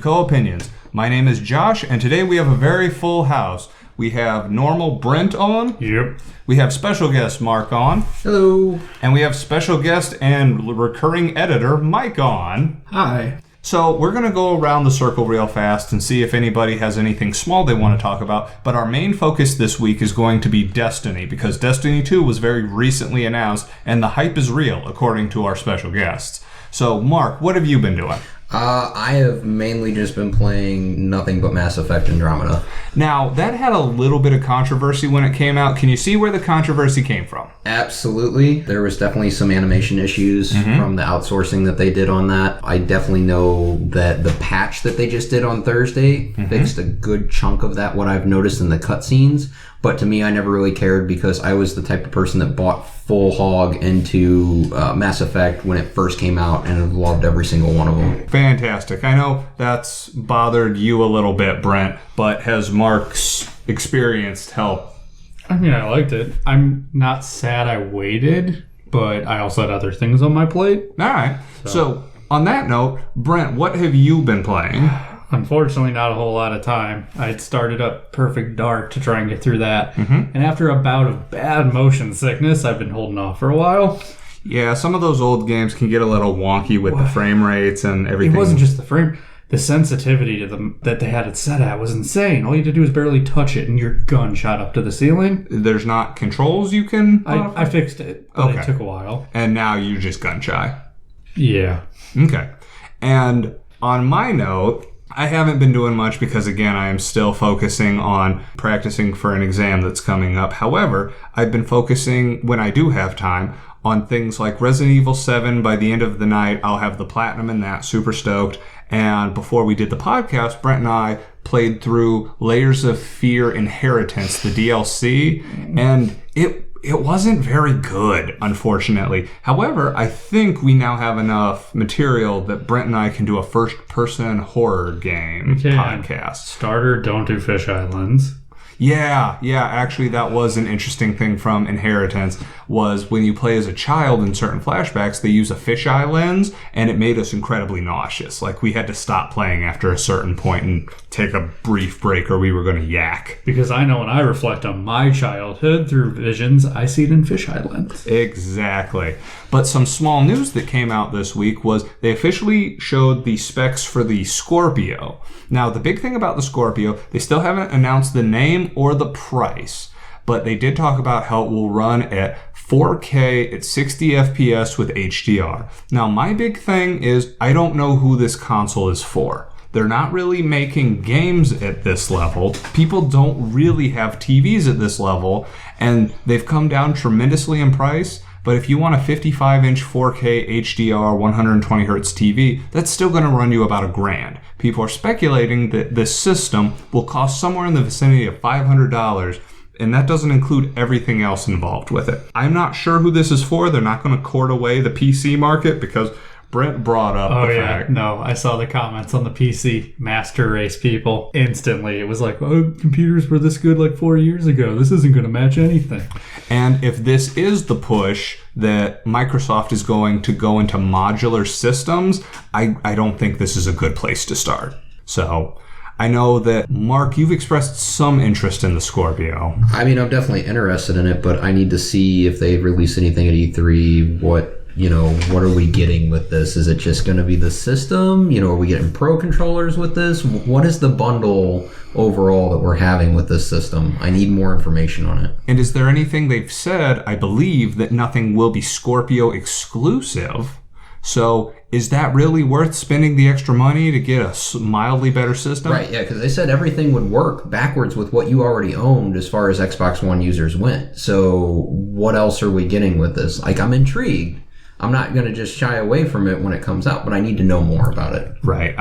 Co-Opinions. My name is Josh, and today we have a very full house. We have normal Brent on. Yep. We have special guest Mark on. Hello. And we have special guest and recurring editor Mike on. Hi. So we're going to go around the circle real fast and see if anybody has anything small they want to talk about. But our main focus this week is going to be Destiny, because Destiny 2 was very recently announced, and the hype is real, according to our special guests. So, Mark, what have you been doing? I have mainly just been playing nothing but Mass Effect Andromeda. Now, that had a little bit of controversy when it came out. Can you see where the controversy came from? Absolutely. There was definitely some animation issues from the outsourcing that they did on that. I definitely know that the patch that they just did on Thursday fixed a good chunk of that, what I've noticed in the cutscenes. But to me, I never really cared because I was the type of person that bought full hog into Mass Effect when it first came out and have loved every single one of them. Fantastic. I know that's bothered you a little bit, Brent, but has Mark's experience helped? I mean, I liked it. I'm not sad I waited, but I also had other things on my plate. All right. So on that note, Brent, what have you been playing? Unfortunately, not a whole lot of time. I had started up Perfect Dark to try and get through that. And after a bout of bad motion sickness, I've been holding off for a while. Yeah, some of those old games can get a little wonky with the frame rates and everything. It wasn't just the frame. The sensitivity to them that they had it set at was insane. All you had to do was barely touch it and your gun shot up to the ceiling. There's not controls you can... I fixed it, but it took a while. And now you're just gun shy. Yeah. Okay. And on my note, I haven't been doing much because, again, I am still focusing on practicing for an exam that's coming up. However, I've been focusing, when I do have time, on things like Resident Evil 7. By the end of the night, I'll have the platinum in that. Super stoked. And before we did the podcast, Brent and I played through Layers of Fear Inheritance, the DLC, and it wasn't very good, unfortunately. However, I think we now have enough material that Brent and I can do a first-person horror game podcast. Starter, don't do Fish Islands. Yeah, actually that was an interesting thing from Inheritance, was when you play as a child in certain flashbacks, they use a fisheye lens, and it made us incredibly nauseous. Like, we had to stop playing after a certain point and take a brief break or we were going to yak. Because I know when I reflect on my childhood through visions, I see it in fisheye lens. Exactly. But some small news that came out this week was they officially showed the specs for the Scorpio. Now, the big thing about the Scorpio, they still haven't announced the name or the price, but they did talk about how it will run at 4K at 60 FPS with HDR. Now, my big thing is I don't know who this console is for. They're not really making games at this level. People don't really have TVs at this level, and they've come down tremendously in price. But if you want a 55-inch 4K HDR 120 Hz TV, that's still going to run you about $1,000. People are speculating that this system will cost somewhere in the vicinity of $500, and that doesn't include everything else involved with it. I'm not sure who this is for. They're not going to court away the PC market because Brent brought up the fact. No, I saw the comments on the PC Master Race people. Instantly, it was like, oh, computers were this good like 4 years ago. This isn't going to match anything. And if this is the push that Microsoft is going to go into modular systems, I don't think this is a good place to start. So I know that, Mark, you've expressed some interest in the Scorpio. I mean, I'm definitely interested in it, but I need to see if they release anything at E3, what are we getting with this? Is it just going to be the system? Are we getting pro controllers with this? What is the bundle overall that we're having with this system? I need more information on it. And is there anything they've said, I believe, that nothing will be Scorpio exclusive? So is that really worth spending the extra money to get a mildly better system? Right, yeah, because they said everything would work backwards with what you already owned as far as Xbox One users went. So what else are we getting with this? Like, I'm intrigued. I'm not going to just shy away from it when it comes out, but I need to know more about it. Right.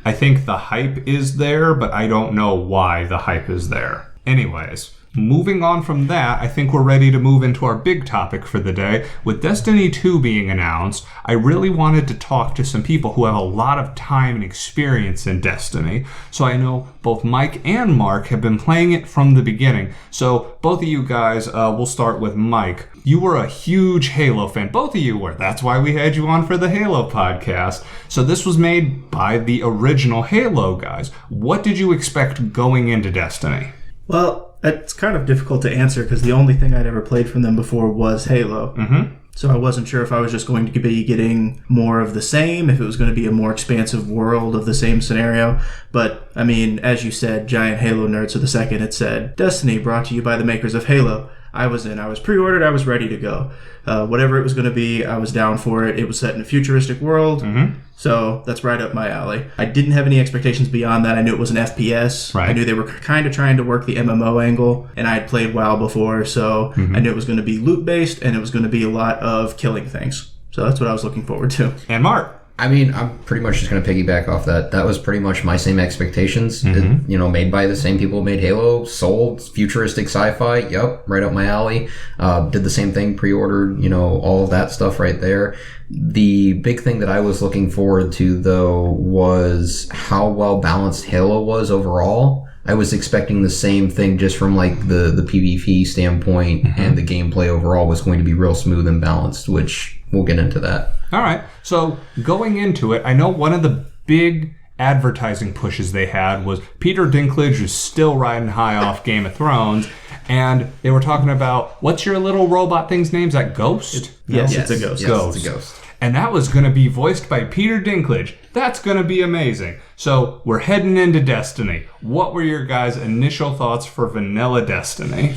I think the hype is there, but I don't know why the hype is there. Anyways, moving on from that, I think we're ready to move into our big topic for the day. With Destiny 2 being announced, I really wanted to talk to some people who have a lot of time and experience in Destiny. So I know both Mike and Mark have been playing it from the beginning. So both of you guys, we'll start with Mike. you were a huge Halo fan. Both of you were. That's why we had you on for the Halo podcast. So this was made by the original Halo guys. What did you expect going into Destiny? Well, it's kind of difficult to answer because the only thing I'd ever played from them before was Halo. Mm-hmm. So I wasn't sure if I was just going to be getting more of the same, if it was going to be a more expansive world of the same scenario. But, I mean, as you said, giant Halo nerd, so the second it said, Destiny brought to you by the makers of Halo, I was in. I was pre-ordered. I was ready to go. Whatever it was going to be, I was down for it. It was set in a futuristic world. Mm-hmm. So that's right up my alley. I didn't have any expectations beyond that. I knew it was an FPS. Right. I knew they were kind of trying to work the MMO angle, and I had played WoW before, so I knew it was going to be loot-based, and it was going to be a lot of killing things. So that's what I was looking forward to. And Mark? I mean, I'm pretty much just going to piggyback off that. That was pretty much my same expectations. Mm-hmm. It, made by the same people who made Halo, sold, futuristic sci-fi. Yep, right up my alley. Did the same thing, pre-ordered, all of that stuff right there. The big thing that I was looking forward to, though, was how well balanced Halo was overall. I was expecting the same thing just from like the PvP standpoint, and the gameplay overall was going to be real smooth and balanced, which we'll get into that. All right. So going into it, I know one of the big advertising pushes they had was Peter Dinklage was still riding high off Game of Thrones, and they were talking about, what's your little robot thing's name? Is that Ghost? Yes, it's a ghost. Yes, Ghost. it's a ghost. And that was going to be voiced by Peter Dinklage. That's going to be amazing. So we're heading into Destiny. What were your guys' initial thoughts for vanilla Destiny?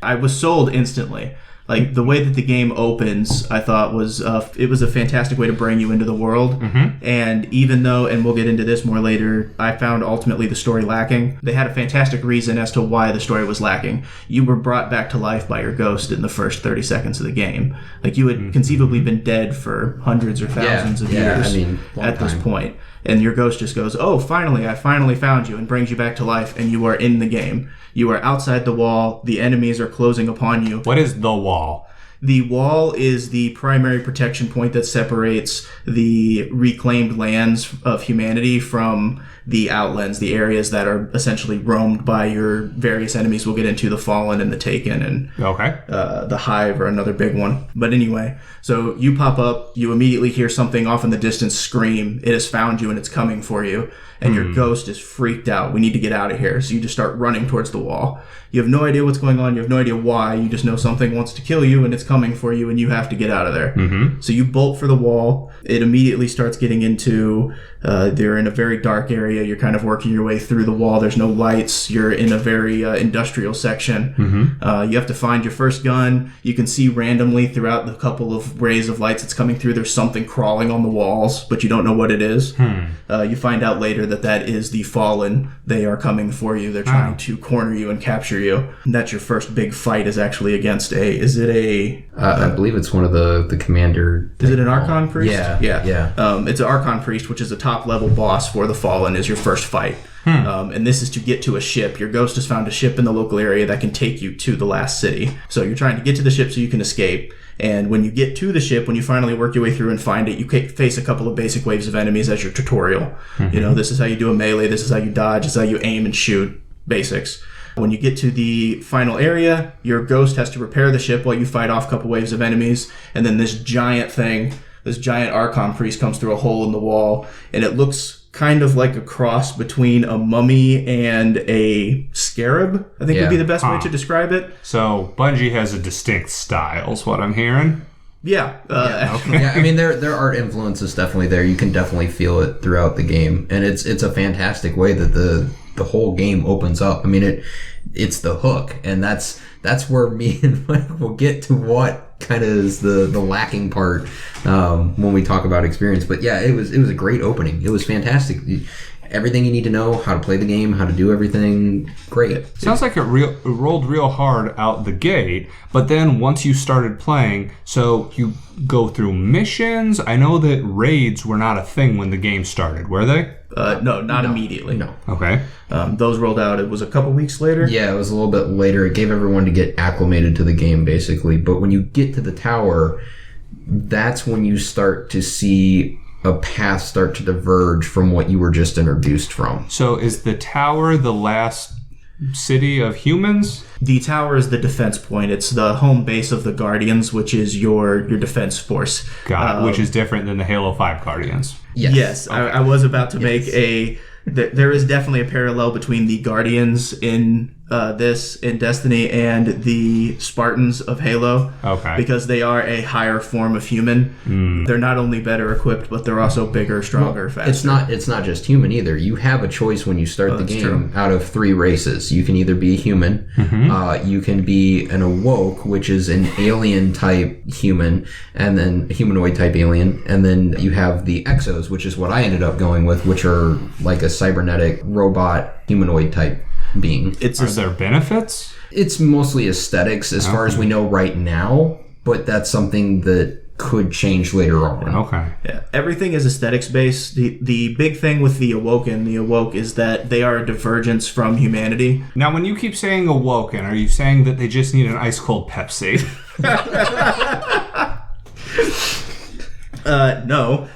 I was sold instantly. Like, the way that the game opens, I thought was it was a fantastic way to bring you into the world. Mm-hmm. And even though, and we'll get into this more later, I found ultimately the story lacking, they had a fantastic reason as to why the story was lacking. You were brought back to life by your ghost in the first 30 seconds of the game. Like, you had conceivably been dead for hundreds or thousands of years at this point. And your ghost just goes, oh, finally, I finally found you, and brings you back to life, and you are in the game. You are outside the wall. The enemies are closing upon you. What is the wall? The wall is the primary protection point that separates the reclaimed lands of humanity from the outlands, the areas that are essentially roamed by your various enemies. We'll get into the Fallen and the Taken and the Hive are another big one. But anyway, so you pop up, you immediately hear something off in the distance scream. It has found you and it's coming for you. And your ghost is freaked out. We need to get out of here. So you just start running towards the wall. You have no idea what's going on. You have no idea why. You just know something wants to kill you and it's coming for you and you have to get out of there. Mm-hmm. So you bolt for the wall. It immediately starts getting into, they're in a very dark area. You're kind of working your way through the wall. There's no lights. You're in a very industrial section. Mm-hmm. You have to find your first gun. You can see randomly throughout the couple of rays of lights that's coming through, there's something crawling on the walls, but you don't know what it is. You find out later that is the Fallen. They are coming for you. They're trying to corner you and capture you. And that's your first big fight is actually against I believe it's one of the commander. Is it an Archon priest? Yeah. It's an Archon priest, which is a top level boss for the Fallen, is your first fight. And this is to get to a ship. Your ghost has found a ship in the local area that can take you to the last city. So you're trying to get to the ship so you can escape. And when you get to the ship, when you finally work your way through and find it, you face a couple of basic waves of enemies as your tutorial. Mm-hmm. This is how you do a melee, this is how you dodge, this is how you aim and shoot. Basics. When you get to the final area, your ghost has to repair the ship while you fight off a couple waves of enemies. And then this giant Archon priest comes through a hole in the wall, and it looks kind of like a cross between a mummy and a scarab, I think would be the best way to describe it. So Bungie has a distinct style, is what I'm hearing. Yeah. I mean, their art influence is definitely there. You can definitely feel it throughout the game, and it's a fantastic way that the whole game opens up. I mean, it's the hook, and that's where me and Mike will get to what kind of is the lacking part when we talk about experience. But yeah, it was a great opening. It was fantastic. Everything you need to know, how to play the game, how to do everything, great. Sounds like it rolled real hard out the gate, but then once you started playing, so you go through missions. I know that raids were not a thing when the game started, were they? No, not immediately. No. Okay. Those rolled out, it was a couple weeks later? Yeah, it was a little bit later. It gave everyone to get acclimated to the game, basically. But when you get to the tower, that's when you start to see a path start to diverge from what you were just introduced from. So is the tower the last city of humans? The tower is the defense point. It's the home base of the Guardians, which is your defense force. Got it, which is different than the Halo 5 Guardians. Yes, I was about to make there is definitely a parallel between the Guardians in Destiny and the Spartans of Halo. Okay. Because they are a higher form of human. They're not only better equipped, but they're also bigger, stronger, faster. It's not just human either. You have a choice when you start the game true. out of 3 races. You can either be a human, you can be an Awoke, which is an alien type human, and then a humanoid type alien, and then you have the Exos, which is what I ended up going with, which are like a cybernetic robot humanoid type being. Are there benefits? It's mostly aesthetics as far as we know right now, but that's something that could change later on. Okay. Yeah, everything is aesthetics based. The big thing with the Awoke is that they are a divergence from humanity. Now, when you keep saying awoken, are you saying that they just need an ice cold Pepsi? No.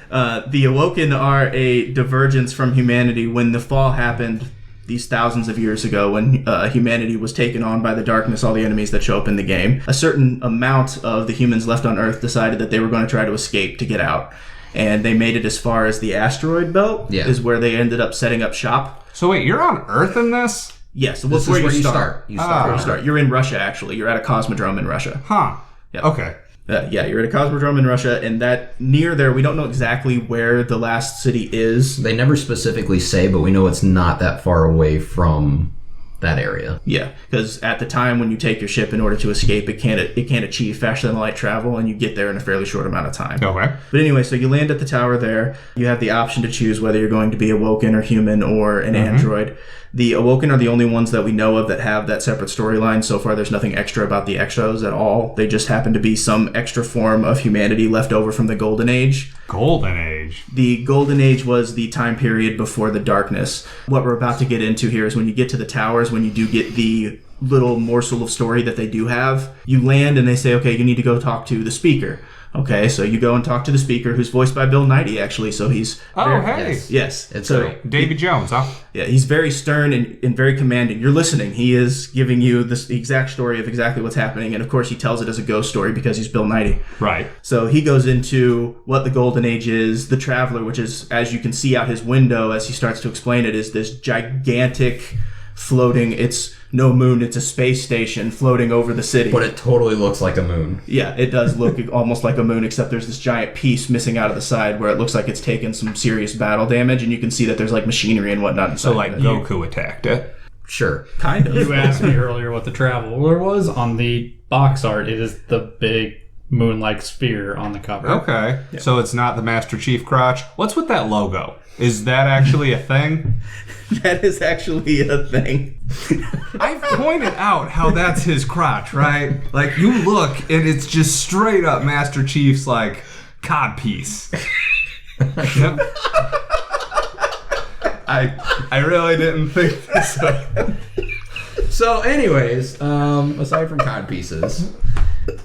The Awoken are a divergence from humanity. When the fall happened these thousands of years ago, when humanity was taken on by the darkness, all the enemies that show up in the game, a certain amount of the humans left on Earth decided that they were going to try to escape to get out. And they made it as far as the asteroid belt, is where they ended up setting up shop. So wait, you're on Earth in this? Yes, This is where you start. You're in Russia, actually. You're at a cosmodrome in Russia. Huh. Yep. Okay. Yeah, you're at a cosmodrome in Russia, and that near there, we don't know exactly where the last city is. They never specifically say, but we know it's not that far away from that area. Yeah, because at the time when you take your ship in order to escape, it can't achieve faster than light travel, and you get there in a fairly short amount of time. Okay. But anyway, so you land at the tower there. You have the option to choose whether you're going to be Awoken or human or an android. The Awoken are the only ones that we know of that have that separate storyline. So far, there's nothing extra about the Exos at all. They just happen to be some extra form of humanity left over from the Golden Age. Golden Age. The Golden Age was the time period before the darkness. What we're about to get into here is when you get to the towers, when you do get the little morsel of story that they do have, you land and they say, okay, you need to go talk to the speaker. Okay, so you go and talk to the speaker, who's voiced by Bill Nighy, actually. So he's yes, it's so great. Davy Jones, huh? Yeah, he's very stern and very commanding. You're listening. He is giving you the exact story of exactly what's happening, and of course, he tells it as a ghost story because he's Bill Nighy. Right. So he goes into what the Golden Age is. The Traveler, which is, as you can see out his window as he starts to explain it, is this gigantic floating. It's no moon. It's a space station floating over the city. But it totally looks like a moon. Yeah, it does look almost like a moon, except there's this giant piece missing out of the side where it looks like it's taken some serious battle damage, and you can see that there's like machinery and whatnot inside. So like Goku attacked it. Sure. Kind of. You asked me earlier what the Traveler was. On the box art, it is the big moon-like sphere on the cover. Okay. Yeah. So it's not the Master Chief crotch. What's with that logo? Is that actually a thing? That is actually a thing. I've pointed out how that's his crotch, right? Like, you look, and it's just straight up Master Chief's, like, codpiece. Yep. I really didn't think this way. So, anyways, aside from cod pieces,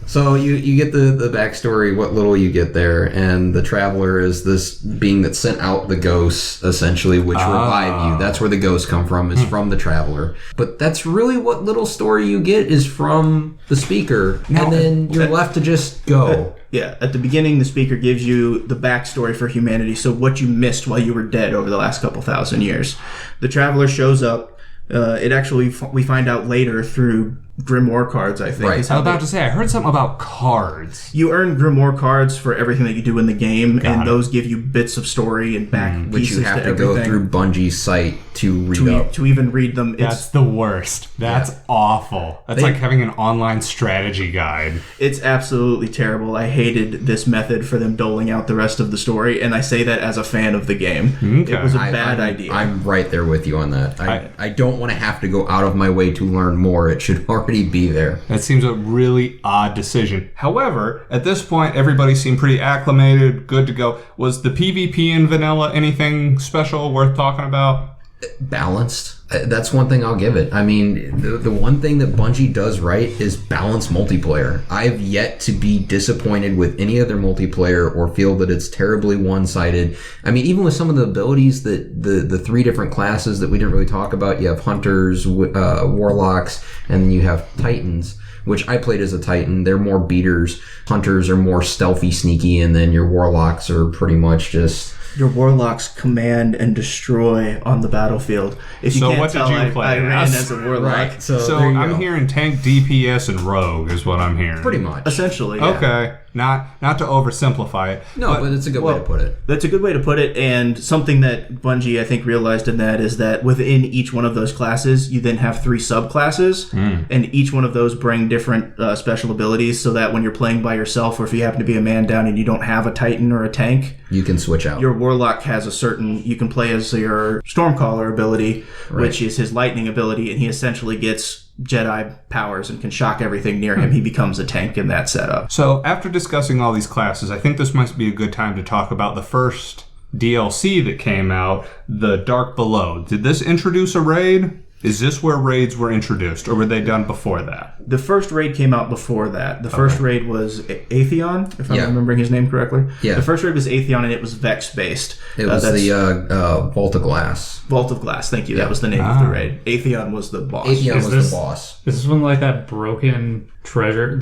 so you get the backstory, what little you get there, and the Traveler is this being that sent out the ghosts, essentially, which revive you. That's where the ghosts come from, is from the Traveler. But that's really what little story you get is from the speaker, and then you're left to just go. Yeah, at the beginning, the speaker gives you the backstory for humanity, so what you missed while you were dead over the last couple thousand years. The Traveler shows up. It actually, we find out later through Grimoire cards, I think. Right. I was about to say, I heard something about cards. You earn Grimoire cards for everything that you do in the game, and those give you bits of story and back pieces Which you have to go through Bungie's site to read up. To even read them. That's the worst. That's awful. That's like having an online strategy guide. It's absolutely terrible. I hated this method for them doling out the rest of the story, and I say that as a fan of the game. Okay. It was a bad idea. I'm right there with you on that. I don't want to have to go out of my way to learn more. It should already be there. That seems a really odd decision. However, at this point, everybody seemed pretty acclimated, good to go. Was the PvP in vanilla anything special worth talking about? Balanced. That's one thing I'll give it. I mean, the one thing that Bungie does right is balance multiplayer. I've yet to be disappointed with any other multiplayer or feel that it's terribly one-sided. I mean, even with some of the abilities that the three different classes that we didn't really talk about, you have hunters, warlocks, and then you have titans, which I played as a titan. They're more beaters. Hunters are more stealthy, sneaky, and then your warlocks are pretty much just... Your warlocks command and destroy on the battlefield. If you So can't what did tell, you play I ran as? as a warlock. Right. So there you I'm go. hearing tank, DPS, and rogue is what I'm hearing. Pretty much. Essentially, yeah. Okay. Not to oversimplify it. No, but it's a good way to put it. That's a good way to put it, and something that Bungie, I think, realized in that is that within each one of those classes, you then have 3 subclasses, and each one of those bring different special abilities, so that when you're playing by yourself, or if you happen to be a man down and you don't have a Titan or a tank, You can switch out. your Warlock has a certain... You can play as your Stormcaller ability, which is his lightning ability, and he essentially gets Jedi powers and can shock everything near him. He becomes a tank in that setup. So after discussing all these classes, I think this might be a good time to talk about the first DLC that came out, The Dark Below. Did this introduce a raid? Is this where raids were introduced, or were they done before that? The first raid came out before that. The first raid was Atheon, if I'm remembering his name correctly. Yeah. The first raid was Atheon, and it was Vex-based. It was the Vault of Glass. Vault of Glass, thank you. That was the name of the raid. Atheon was the boss. Atheon was this- the boss. Is this one like that broken treasure?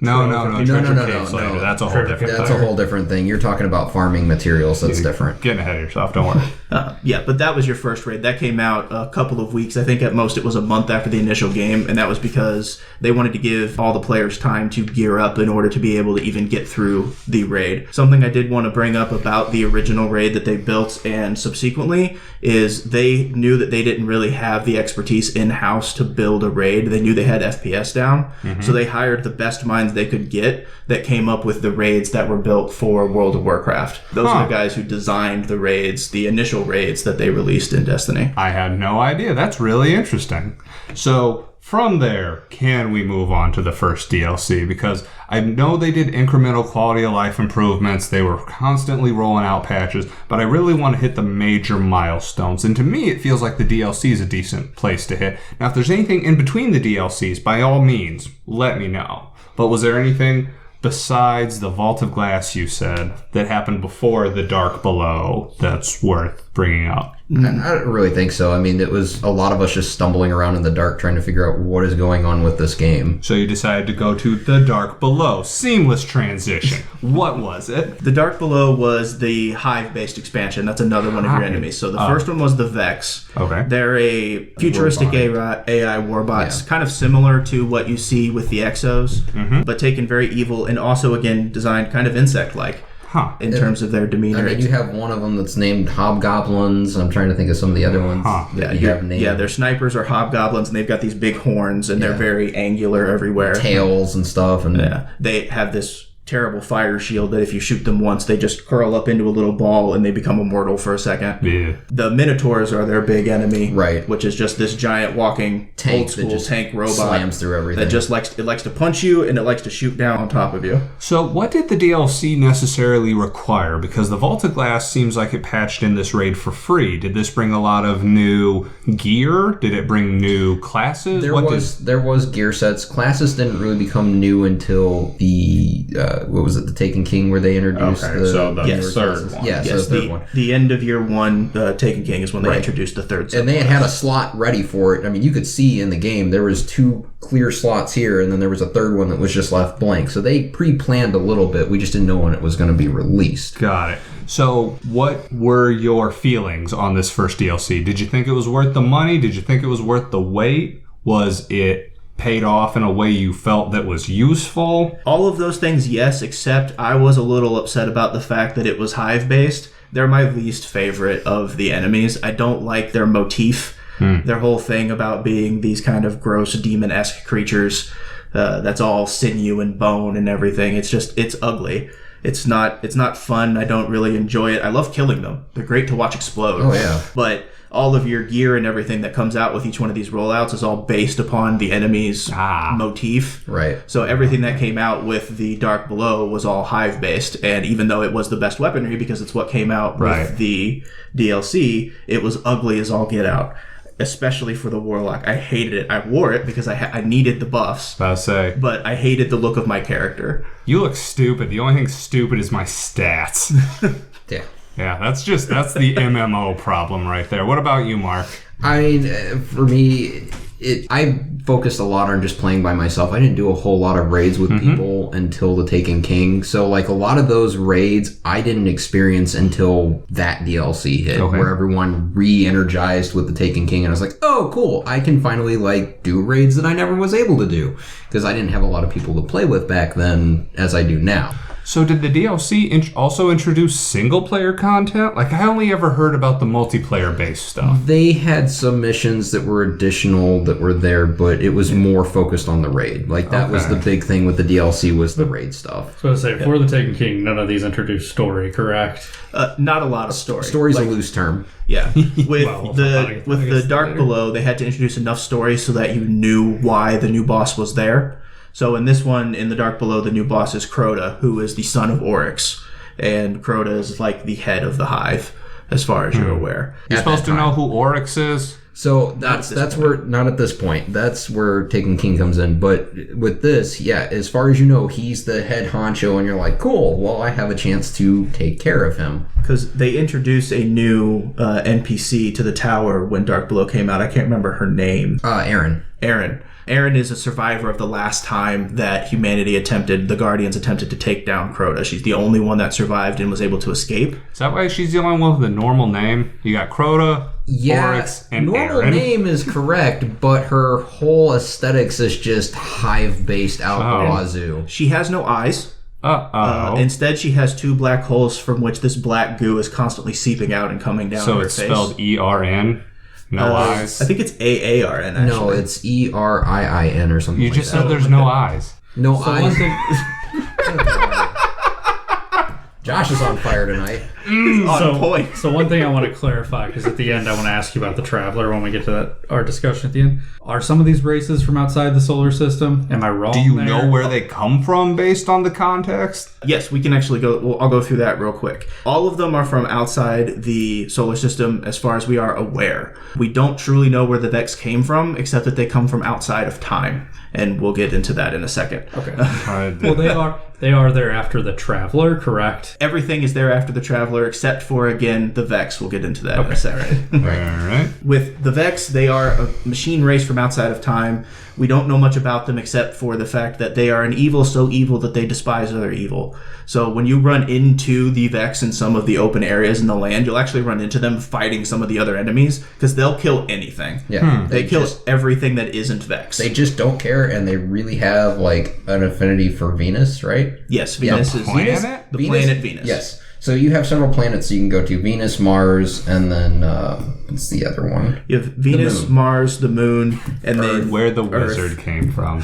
No. Treasure no, Cave Slayer. no. That's a whole Treasure different That's thing. a whole different thing. You're talking about farming materials. That's different. Getting ahead of yourself. Don't worry. Yeah, but that was your first raid. That came out a couple of weeks. I think at most it was a month after the initial game, and that was because they wanted to give all the players time to gear up in order to be able to even get through the raid. Something I did want to bring up about the original raid that they built and subsequently is they knew that they didn't really have the expertise in-house to build a raid. They knew they had FPS down, so they hired the best minds they could get that came up with the raids that were built for World of Warcraft. Those are the guys who designed the raids, the initial raids that they released in Destiny. I had no idea. That's really interesting. So from there, can we move on to the first DLC? Because I know they did incremental quality of life improvements. They were constantly rolling out patches, but I really want to hit the major milestones. And to me, it feels like the DLC is a decent place to hit. Now, if there's anything in between the DLCs, by all means, let me know. But was there anything besides the Vault of Glass, you said, that happened before the Dark Below that's worth bringing up? I don't really think so. I mean, it was a lot of us just stumbling around in the dark trying to figure out what is going on with this game. So you decided to go to the Dark Below. Seamless transition. What was it? The Dark Below was the Hive-based expansion. That's another one of your enemies. So the first one was the Vex. Okay. They're a futuristic AI warbots, kind of similar to what you see with the Exos, but taken very evil and also, again, designed kind of insect-like in terms of their demeanor. I mean, you have one of them that's named Hobgoblins. I'm trying to think of some of the other ones that you have named. Yeah, their snipers are hobgoblins, and they've got these big horns, and they're very angular everywhere. Tails and stuff. And They have this terrible fire shield that if you shoot them once, they just curl up into a little ball and they become immortal for a second. Yeah. The Minotaurs are their big enemy, Right. which is just this giant walking Tank old school that just tank robot slams through everything. that just likes to punch you and it likes to shoot down on top of you. So what did the DLC necessarily require? Because the Vault of Glass seems like it patched in this raid for free. Did this bring a lot of new gear? Did it bring new classes? There was gear sets. Classes didn't really become new until the what was it, the Taken King, where they introduced Okay, the so the newer third classes. one. Yeah, so Yes, the third one. the end of year one, Taken King is when they introduced the third set. And they had a slot ready for it. I mean, you could see in the game there was 2 clear slots here, and then there was a third one that was just left blank. So they pre-planned a little bit. We just didn't know when it was going to be released. Got it. So what were your feelings on this first DLC? Did you think it was worth the money? Did you think it was worth the wait? Was it paid off in a way you felt that was useful? All of those things, yes, except I was a little upset about the fact that it was Hive-based. They're my least favorite of the enemies. I don't like their motif. Their whole thing about being these kind of gross demon-esque creatures that's all sinew and bone and everything. It's ugly. It's not fun. I don't really enjoy it. I love killing them. They're great to watch explode. Oh, yeah. But all of your gear and everything that comes out with each one of these rollouts is all based upon the enemy's motif. Right. So everything that came out with the Dark Below was all hive based, and even though it was the best weaponry because it's what came out with the DLC, it was ugly as all get out. Especially for the Warlock. I hated it. I wore it because I needed the buffs. I'll say. But I hated the look of my character. You look stupid. The only thing stupid is my stats. Yeah. Yeah, that's the MMO problem right there. What about you, Mark? I mean, for me, I focused a lot on just playing by myself. I didn't do a whole lot of raids with people until the Taken King. So, like, a lot of those raids I didn't experience until that DLC hit, where everyone re-energized with the Taken King. And I was like, oh, cool. I can finally, like, do raids that I never was able to do. Because I didn't have a lot of people to play with back then as I do now. So did the DLC also introduce single-player content? Like, I only ever heard about the multiplayer-based stuff. They had some missions that were additional that were there, but it was more focused on the raid. Like, that was the big thing with the DLC was the raid stuff. So I say, for the Taken King, none of these introduced story, correct? Not a lot of story. Story's a loose term. Yeah. With the Dark Below, they had to introduce enough story so that you knew why the new boss was there. So in this one, in the Dark Below, the new boss is Crota, who is the son of Oryx. And Crota is like the head of the Hive, as far as you're aware. You're supposed to know who Oryx is? So that's where, not at this point, that's where Taken King comes in. But with this, yeah, as far as you know, he's the head honcho, and you're like, cool, well, I have a chance to take care of him. Because they introduced a new NPC to the tower when Dark Below came out. I can't remember her name. Aaron. Aaron is a survivor of the last time that the Guardians attempted to take down Crota. She's the only one that survived and was able to escape. Is that why she's the only one with a normal name? You got Crota, Oryx, and normal Aaron. name is correct, but her whole aesthetics is just hive-based out the wazoo. She has no eyes. Instead, she has two black holes from which this black goo is constantly seeping out and coming down on her face. So it's spelled ERN? No eyes? I think it's AARN, actually. No, it's ERIIN or something You like just that. said there's no eyes. No eyes. Josh is on fire tonight. On point. So one thing I want to clarify, because at the end I want to ask you about the Traveler when we get to our discussion at the end. Are some of these races from outside the solar system? Am I wrong? Do you there? know where they come from based on the context? Yes, we can actually go. Well, I'll go through that real quick. All of them are from outside the solar system as far as we are aware. We don't truly know where the Vex came from, except that they come from outside of time. And we'll get into that in a second. Okay. Well, they are there after the Traveler, correct? Everything is there after the Traveler, except for, again, the Vex. We'll get into that in a second. All right. With the Vex, they are a machine race from outside of time. We don't know much about them except for the fact that they are an evil so evil that they despise other evil. So when you run into the Vex in some of the open areas in the land, you'll actually run into them fighting some of the other enemies because they'll kill anything. Yeah. They kill everything that isn't Vex. They just don't care, and they really have, like, an affinity for Venus, right? Yes, Venus is planet? the planet Venus. Yes. So you have several planets you can go to. Venus, Mars, and then, what's the other one? You have Venus, Mars, the Moon, and then Where the Earth. wizard came from.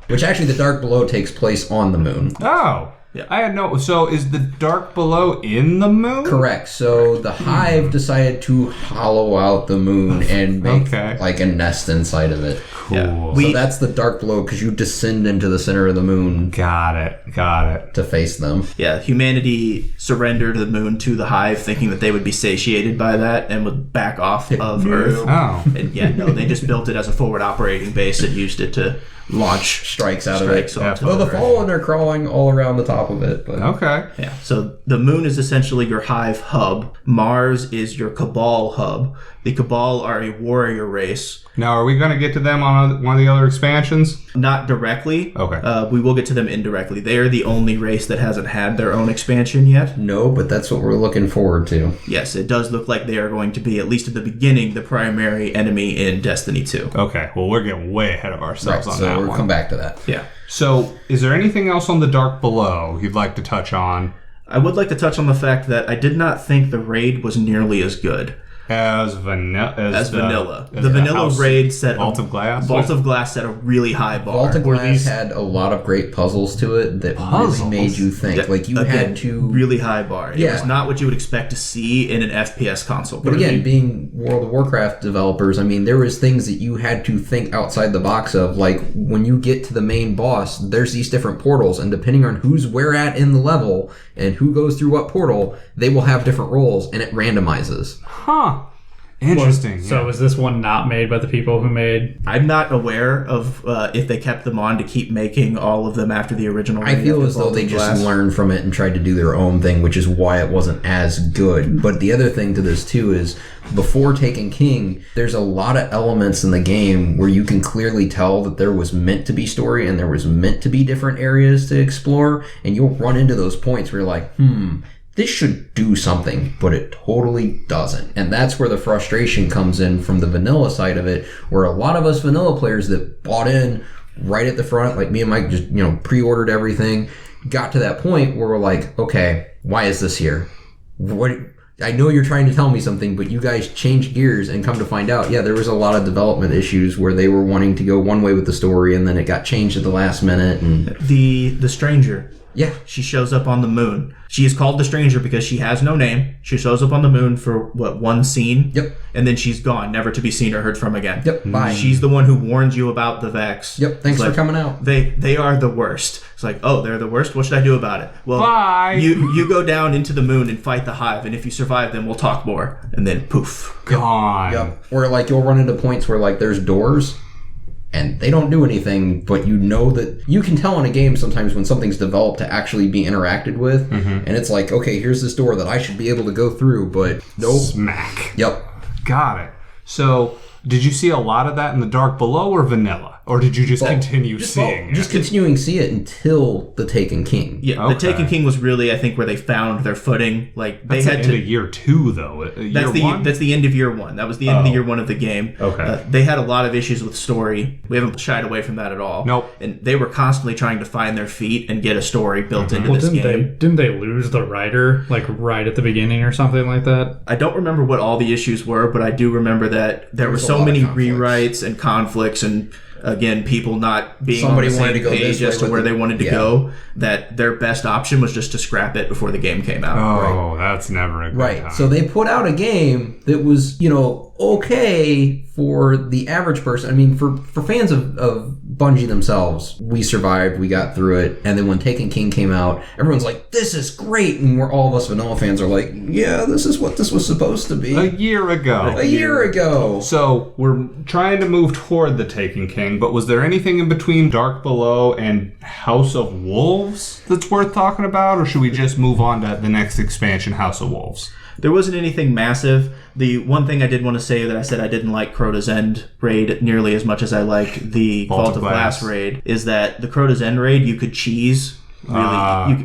Which actually, the Dark Below takes place on the moon. Oh. Yeah. I had no. So is the Dark Below in the moon? Correct. So the Hive decided to hollow out the moon and make like a nest inside of it. Cool. Yeah. So that's the Dark Below because you descend into the center of the moon Got it. to face them. Yeah, humanity surrendered the moon to the Hive, thinking that they would be satiated by that and would back off of Earth. Oh. And they just built it as a forward operating base and used it to launch Strikes out of it. onto Well, the Earth. Fallen are crawling all around the top of it. But Okay. Yeah, so the moon is essentially your Hive hub. Mars is your Cabal hub. The Cabal are a warrior race. Now, are we going to get to them on one of the other expansions? Not directly. Okay. We will get to them indirectly. They are the only race that hasn't had their own expansion yet. no, but that's what we're looking forward to. Yes, it does look like they are going to be, at least at the beginning, the primary enemy in Destiny 2. Okay. Well, we're getting way ahead of ourselves on so that we'll one. come back to that. Yeah. So, is there anything else on the Dark Below you'd like to touch on? I would like to touch on the fact that I did not think the raid was nearly as good. as vanilla. The vanilla raid set Vault of Glass. Vault of Glass set a really high bar. Vault of Glass had a lot of great puzzles to it that really made you think. Like you had to really high bar. It Yeah. was not what you would expect to see in an FPS console. But again, being World of Warcraft developers, I mean, there was things that you had to think outside the box of. Like when you get to the main boss, there's these different portals, and depending on who's where at in the level and who goes through what portal, they will have different roles, and it randomizes. Huh. Interesting. So is this one not made by the people who made? I'm not aware of if they kept them on to keep making all of them after the original. I feel as though Vault they of just Glass. learned from it and tried to do their own thing, which is why it wasn't as good. But the other thing to this too is before Taken King, there's a lot of elements in the game where you can clearly tell that there was meant to be story and there was meant to be different areas to explore, and you'll run into those points where you're like, this should do something, but it totally doesn't. And that's where the frustration comes in from the vanilla side of it, where a lot of us vanilla players that bought in right at the front, like me and Mike just, pre-ordered everything, got to that point where we're like, okay, why is this here? What? I know you're trying to tell me something, but you guys changed gears and come to find out, yeah, there was a lot of development issues where they were wanting to go one way with the story and then it got changed at the last minute. And The Stranger. yeah, She shows up on the moon. She is called the Stranger because she has no name. She shows up on the moon for, one scene? Yep. And then she's gone, never to be seen or heard from again. Yep, bye. She's the one who warns you about the Vex. Yep, thanks It's for coming out. They are the worst. It's like, oh, they're the worst? What should I do about it? Well, Bye. You go down into the moon and fight the Hive, and if you survive them, we'll talk more. And then poof. Gone. Yep. Or like you'll run into points where like there's doors and they don't do anything, but you know that you can tell in a game sometimes when something's developed to actually be interacted with, and it's like, okay, here's this door that I should be able to go through, but nope. Smack. Yep. Got it. So, did you see a lot of that in the Dark Below or vanilla? Or did you just continue seeing Just it? continuing to see it until the Taken King. Yeah, Okay. the Taken King was really, I think, where they found their footing. Like they That's had the end to. of year 2, though. That's the end of year 1. That was the end of the year 1 of the game. Okay. They had a lot of issues with story. We haven't shied away from that at all. Nope. And they were constantly trying to find their feet and get a story built into Well, this game. didn't they lose the writer like right at the beginning or something like that? I don't remember what all the issues were, but I do remember that there were was a so lot of many conflicts. rewrites and conflicts and again people not being Somebody on the wanted same to go page this way as to with where the- they wanted to yeah. go, that their best option was just to scrap it before the game came out. Oh, that's never a good Right. time. So they put out a game that was, okay for the average person. I mean, for fans of Bungie themselves, we survived, we got through it, and then when Taken King came out, everyone's like, this is great, and all of us vanilla fans are like, yeah, this is what this was supposed to be a year ago. a year ago. So, we're trying to move toward the Taken King, but was there anything in between Dark Below and House of Wolves that's worth talking about, or should we just move on to the next expansion, House of Wolves? There wasn't anything massive. The one thing I did want to say that I said I didn't like Crota's End raid nearly as much as I liked the Vault of Glass raid is that the Crota's End raid you could cheese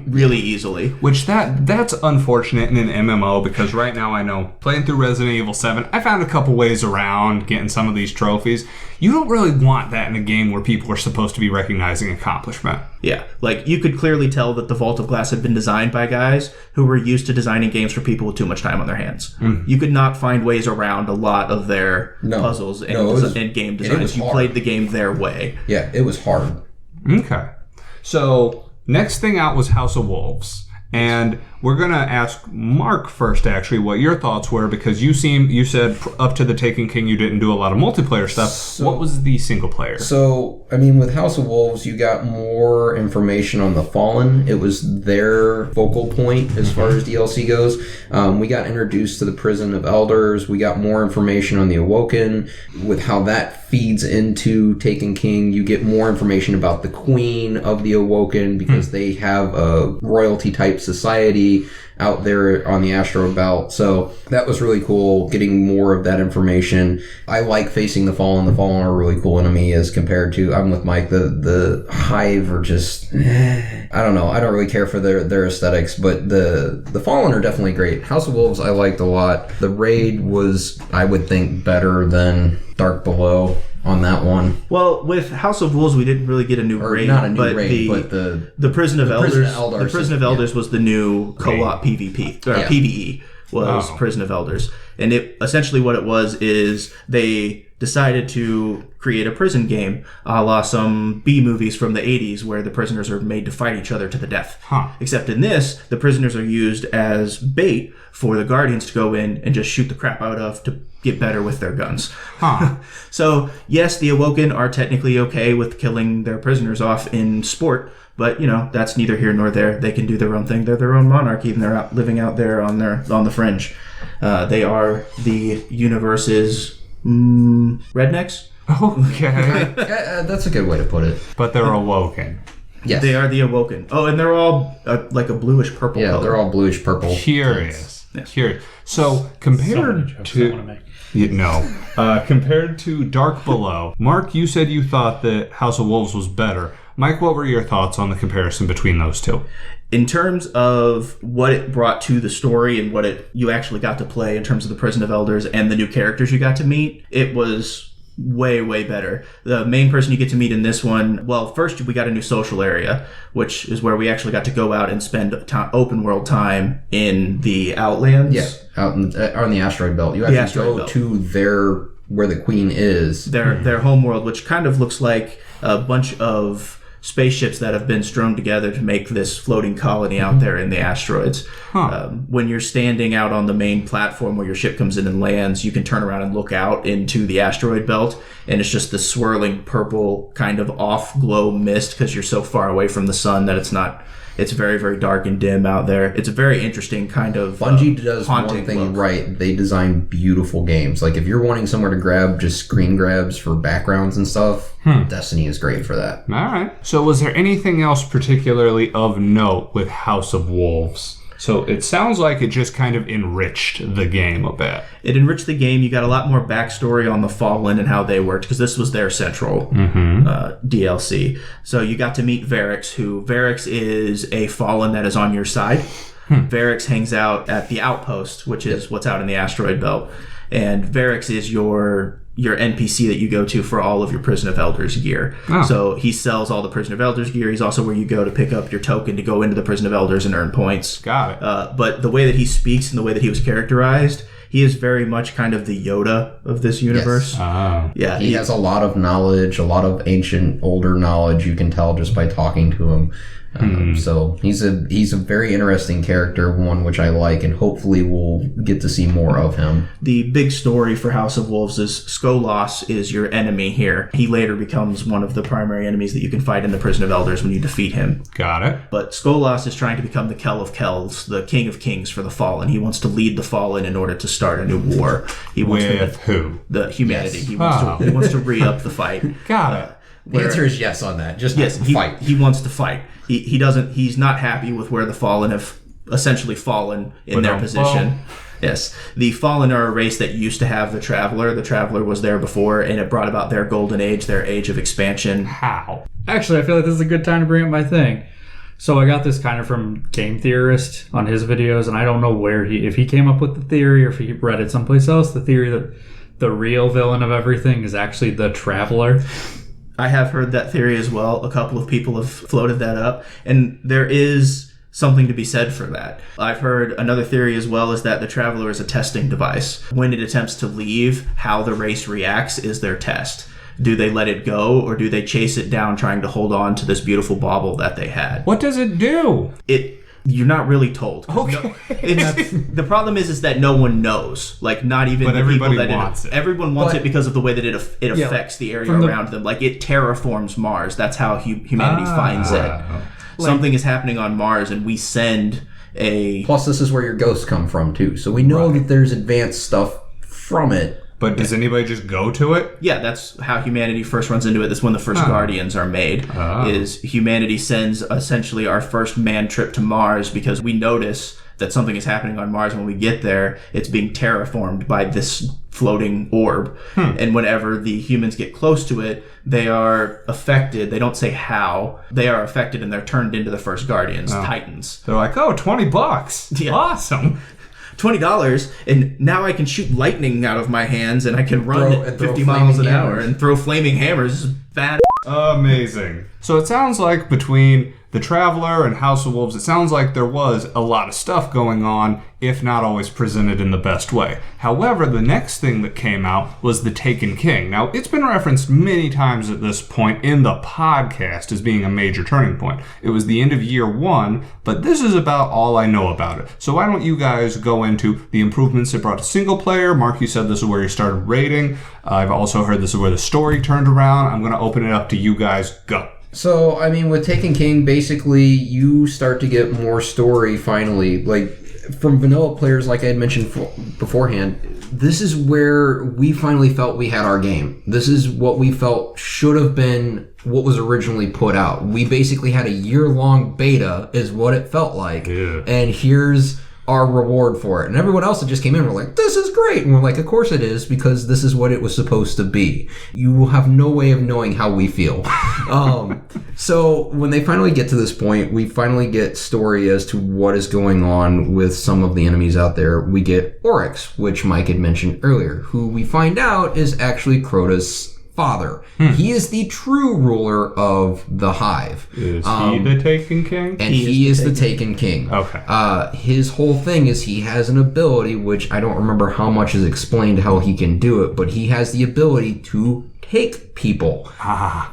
really easily. Which that's unfortunate in an MMO because right now I know playing through Resident Evil 7, I found a couple ways around getting some of these trophies. You don't really want that in a game where people are supposed to be recognizing accomplishment. Yeah, like you could clearly tell that the Vault of Glass had been designed by guys who were used to designing games for people with too much time on their hands. You could not find ways around a lot of their puzzles and, and game designs. You played the game their way. Yeah, it was hard. Okay. So, next thing out was House of Wolves. And we're going to ask Mark first, actually, what your thoughts were, because you said up to the Taken King you didn't do a lot of multiplayer stuff. What was the single player? So, I mean, with House of Wolves, you got more information on the Fallen. It was their focal point as far as DLC goes. We got introduced to the Prison of Elders. We got more information on the Awoken. With how that feeds into Taken King, you get more information about the Queen of the Awoken because they have a royalty-type society out there on the Astro Belt. So that was really cool, getting more of that information. I like facing the Fallen. The Fallen are a really cool enemy as compared to, I'm with Mike, the Hive are just, I don't know. I don't really care for their aesthetics, but the Fallen are definitely great. House of Wolves I liked a lot. The raid was, I would think, better than Dark Below on that one. Well, with House of Wolves, we didn't really get a new raid. Not a new but raid, but the Prison of Elders. Elders The Prison of Elders was the new co-op PvP or PvE was Prison of Elders, And it essentially what it was is they decided to create a prison game a la some B movies from the 80s where the prisoners are made to fight each other to the death. Except in this, the prisoners are used as bait for the Guardians to go in and just shoot the crap out of to get better with their guns. So, yes, the Awoken are technically okay with killing their prisoners off in sport, but, that's neither here nor there. They can do their own thing. They're their own monarchy, and they're living out there on the fringe. They are the universe's rednecks. Okay. That's a good way to put it. But they're awoken. Yes. They are the Awoken. Oh, and they're all like a bluish purple color. They're all bluish purple. Curious. Curious. So, compared to... compared to Dark Below, Mark, you said you thought that House of Wolves was better. Mike, what were your thoughts on the comparison between those two? In terms of what it brought to the story and what you actually got to play in terms of the Prison of Elders and the new characters you got to meet, it was way, way better. The main person you get to meet in this one, well, first we got a new social area, which is where we actually got to go out and spend open world time in the Outlands. Yeah, out on the asteroid belt. You actually go to where the Queen is. Their home world, which kind of looks like a bunch of spaceships that have been strewn together to make this floating colony out there in the asteroids. When you're standing out on the main platform where your ship comes in and lands, you can turn around and look out into the asteroid belt, and it's just the swirling purple kind of off-glow mist because you're so far away from the sun that it's very, very dark and dim out there. It's a very interesting kind of Bungie does one thing look. right. They design beautiful games. Like if you're wanting somewhere to grab just screen grabs for backgrounds and stuff, Destiny is great for that. All right. So was there anything else particularly of note with House of Wolves? So it sounds like it just kind of enriched the game a bit. It enriched the game. You got a lot more backstory on the Fallen and how they worked, because this was their central DLC. So you got to meet Varix is a Fallen that is on your side. Varix hangs out at the Outpost, which is what's out in the asteroid belt. And Varix is your NPC that you go to for all of your Prison of Elders gear. So he sells all the Prison of Elders gear. He's also where you go to pick up your token to go into the Prison of Elders and earn points. Got it. But the way that he speaks and the way that he was characterized, he is very much kind of the Yoda of this universe. Yeah, he has a lot of knowledge, a lot of ancient, older knowledge. You can tell just by talking to him. So he's a very interesting character, one which I like, and hopefully we'll get to see more of him. The big story for House of Wolves is Skolas is your enemy here. He later becomes one of the primary enemies that you can fight in the Prison of Elders when you defeat him. Got it. But Skolas is trying to become the Kell of Kells, the King of Kings for the Fallen. He wants to lead the Fallen in order to start a new war. He wants With who? The humanity. Yes. He wants to re-up the fight. Got it. The answer is yes on that. Just fight. He wants to fight. He's not happy with where the Fallen have essentially fallen in their position. Yes. The Fallen are a race that used to have the Traveler. The Traveler was there before, and it brought about their golden age, their age of expansion. How? Actually, I feel like this is a good time to bring up my thing. So I got this kind of from Game Theorist on his videos, and I don't know if he came up with the theory or if he read it someplace else, the theory that the real villain of everything is actually the Traveler. I have heard that theory as well. A couple of people have floated that up, and there is something to be said for that. I've heard another theory as well is that the Traveler is a testing device. When it attempts to leave, how the race reacts is their test. Do they let it go, or do they chase it down trying to hold on to this beautiful bauble that they had? What does it do? You're not really told. Okay. The problem is that no one knows. Like, not even But the people everybody that wants it. Everyone wants it because of the way that it affects the area around them. Like, it terraforms Mars. That's how humanity finds it. Something is happening on Mars, and we send a... Plus, this is where your ghosts come from, too. So we know that there's advanced stuff from it. But does anybody just go to it? Yeah, that's how humanity first runs into it. That's when the first Guardians are made. Is humanity sends essentially our first manned trip to Mars because we notice that something is happening on Mars. When we get there, it's being terraformed by this floating orb. And whenever the humans get close to it, they are affected. They don't say how. They are affected, and they're turned into the first Guardians, Titans. They're like, oh, $20. Yeah. Awesome. $20, and now I can shoot lightning out of my hands, and I can run at 50 miles an hour and throw flaming hammers. Bad. Amazing. So it sounds like between The Traveler and House of Wolves, it sounds like there was a lot of stuff going on, if not always presented in the best way. However, the next thing that came out was The Taken King. Now, it's been referenced many times at this point in the podcast as being a major turning point. It was the end of year 1, but this is about all I know about it. So why don't you guys go into the improvements it brought to single player? Mark, you said this is where you started raiding. I've also heard this is where the story turned around. I'm going to open it up to you guys. Go. So, I mean, with Taken King, basically, you start to get more story finally. Like, from vanilla players, like I had mentioned beforehand, this is where we finally felt we had our game. This is what we felt should have been what was originally put out. We basically had a year-long beta, is what it felt like. Yeah. And here's our reward for it. And everyone else that just came in were like, this is great. And we're like, of course it is, because this is what it was supposed to be. You will have no way of knowing how we feel. So when they finally get to this point, we finally get story as to what is going on with some of the enemies out there. We get Oryx, which Mike had mentioned earlier, who we find out is actually Crota's father. He is the true ruler of the Hive. Is he the Taken King? And he is the Taken King. Okay. His whole thing is he has an ability, which I don't remember how much is explained how he can do it, but he has the ability to take people.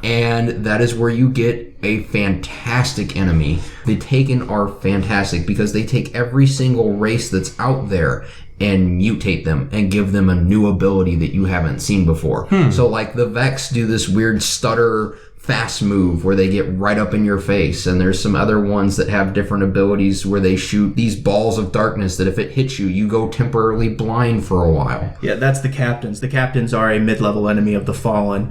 And that is where you get a fantastic enemy. The Taken are fantastic because they take every single race that's out there and mutate them and give them a new ability that you haven't seen before. So like the Vex do this weird stutter fast move where they get right up in your face, and there's some other ones that have different abilities where they shoot these balls of darkness that if it hits you, you go temporarily blind for a while. Yeah, that's the captains. The captains are a mid-level enemy of the Fallen.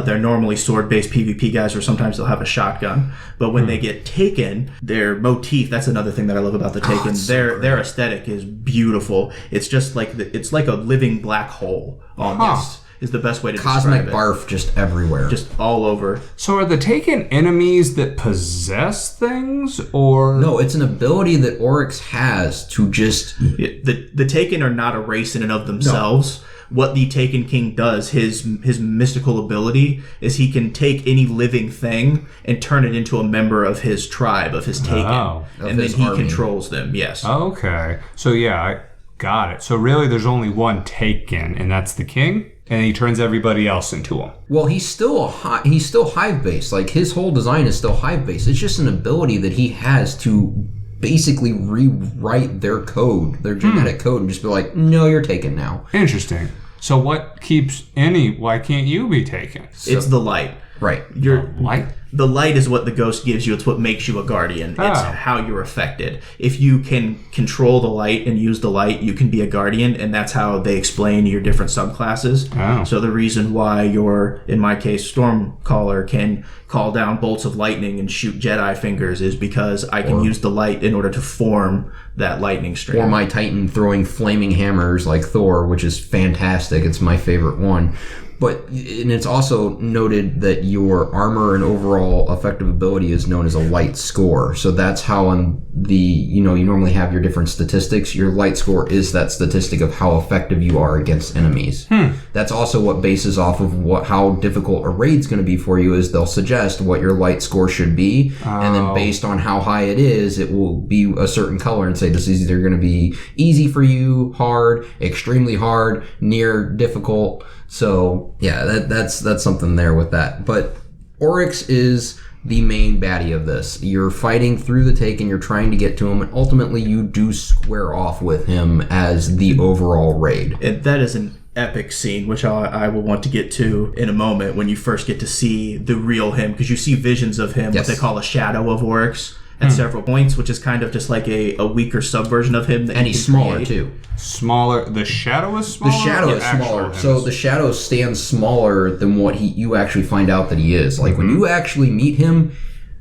They're normally sword-based PvP guys, or sometimes they'll have a shotgun. But when they get taken, their motif, that's another thing that I love about the Taken. Their aesthetic is beautiful. It's just like it's like a living black hole almost. Is the best way to Cosmic describe it. barf just everywhere. Just all over. So are the Taken enemies that possess things, or... No, it's an ability that Oryx has to just... The Taken are not a race in and of themselves. What the Taken King does, his mystical ability, is he can take any living thing and turn it into a member of his tribe, of his Taken. Oh. And then he controls them, yes. Okay. So yeah, I got it. So really there's only one Taken, and that's the king? And he turns everybody else into him. Well, he's still hive-based. Like, his whole design is still hive-based. It's just an ability that he has to basically rewrite their code, their genetic code, and just be like, no, you're taken now. Interesting. So what keeps why can't you be taken? It's the light. Right. Light? The light is what the ghost gives you. It's what makes you a guardian. It's how you're affected. If you can control the light and use the light, you can be a guardian, and that's how they explain your different subclasses. Oh. So the reason why your, in my case, Stormcaller can call down bolts of lightning and shoot Jedi fingers is because I can use the light in order to form that lightning stream. Or my Titan throwing flaming hammers like Thor, which is fantastic. It's my favorite one. And it's also noted that your armor and overall effective ability is known as a light score. So that's how on the, you normally have your different statistics. Your light score is that statistic of how effective you are against enemies. That's also what bases off of how difficult a raid's going to be for you, is they'll suggest what your light score should be. And then based on how high it is, it will be a certain color and say this is either going to be easy for you, hard, extremely hard, near difficult. So yeah, that's something there with that. But Oryx is the main baddie of this. You're fighting through the Taken, you're trying to get to him, and ultimately you do square off with him as the overall raid. That is an epic scene, which I will want to get to in a moment, when you first get to see the real him, because you see visions of him, what they call a shadow of Oryx, at several points, which is kind of just like a weaker subversion of him. And he's smaller too. Smaller. The shadow is smaller? The shadow is smaller. So the shadow stands smaller than what you actually find out that he is. Like when you actually meet him,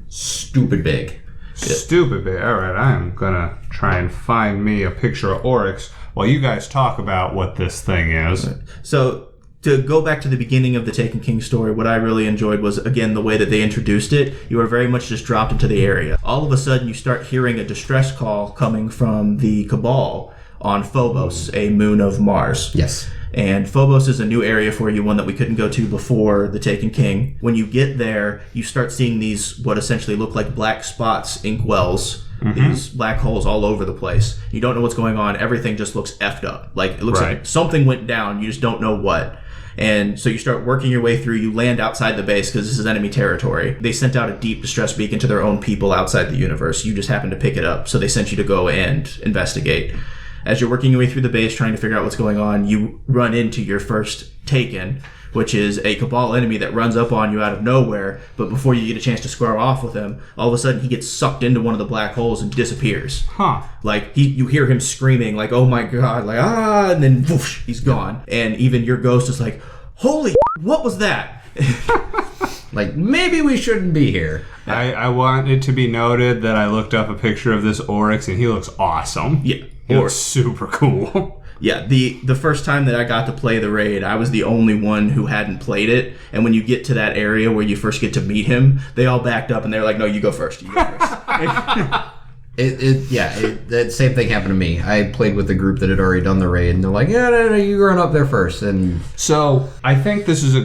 stupid big. Stupid big. All right, I am going to try and find me a picture of Oryx while you guys talk about what this thing is. So to go back to the beginning of the Taken King story, what I really enjoyed was, again, the way that they introduced it. You are very much just dropped into the area. All of a sudden, you start hearing a distress call coming from the Cabal on Phobos, a moon of Mars. Yes. And Phobos is a new area for you, one that we couldn't go to before the Taken King. When you get there, you start seeing these, what essentially look like black spots, inkwells, these black holes all over the place. You don't know what's going on. Everything just looks effed up. Like, it looks like something went down. You just don't know what. And so you start working your way through. You land outside the base because this is enemy territory. They sent out a deep distress beacon to their own people outside the universe. You just happened to pick it up. So they sent you to go and investigate. As you're working your way through the base, trying to figure out what's going on, you run into your first Taken, which is a Cabal enemy that runs up on you out of nowhere. But before you get a chance to square off with him, all of a sudden he gets sucked into one of the black holes and disappears. Like, you hear him screaming, like, oh my god, like, ah, and then whoosh, he's gone. And even your ghost is like, holy what was that? Like, maybe we shouldn't be here. I want it to be noted that I looked up a picture of this Oryx, and he looks awesome. Yeah. He looks super cool. Yeah, the first time that I got to play the raid, I was the only one who hadn't played it. And when you get to that area where you first get to meet him, they all backed up and they're like, no, you go first. You go first. That same thing happened to me. I played with a group that had already done the raid, and they're like, no, you run up there first. And so I think this is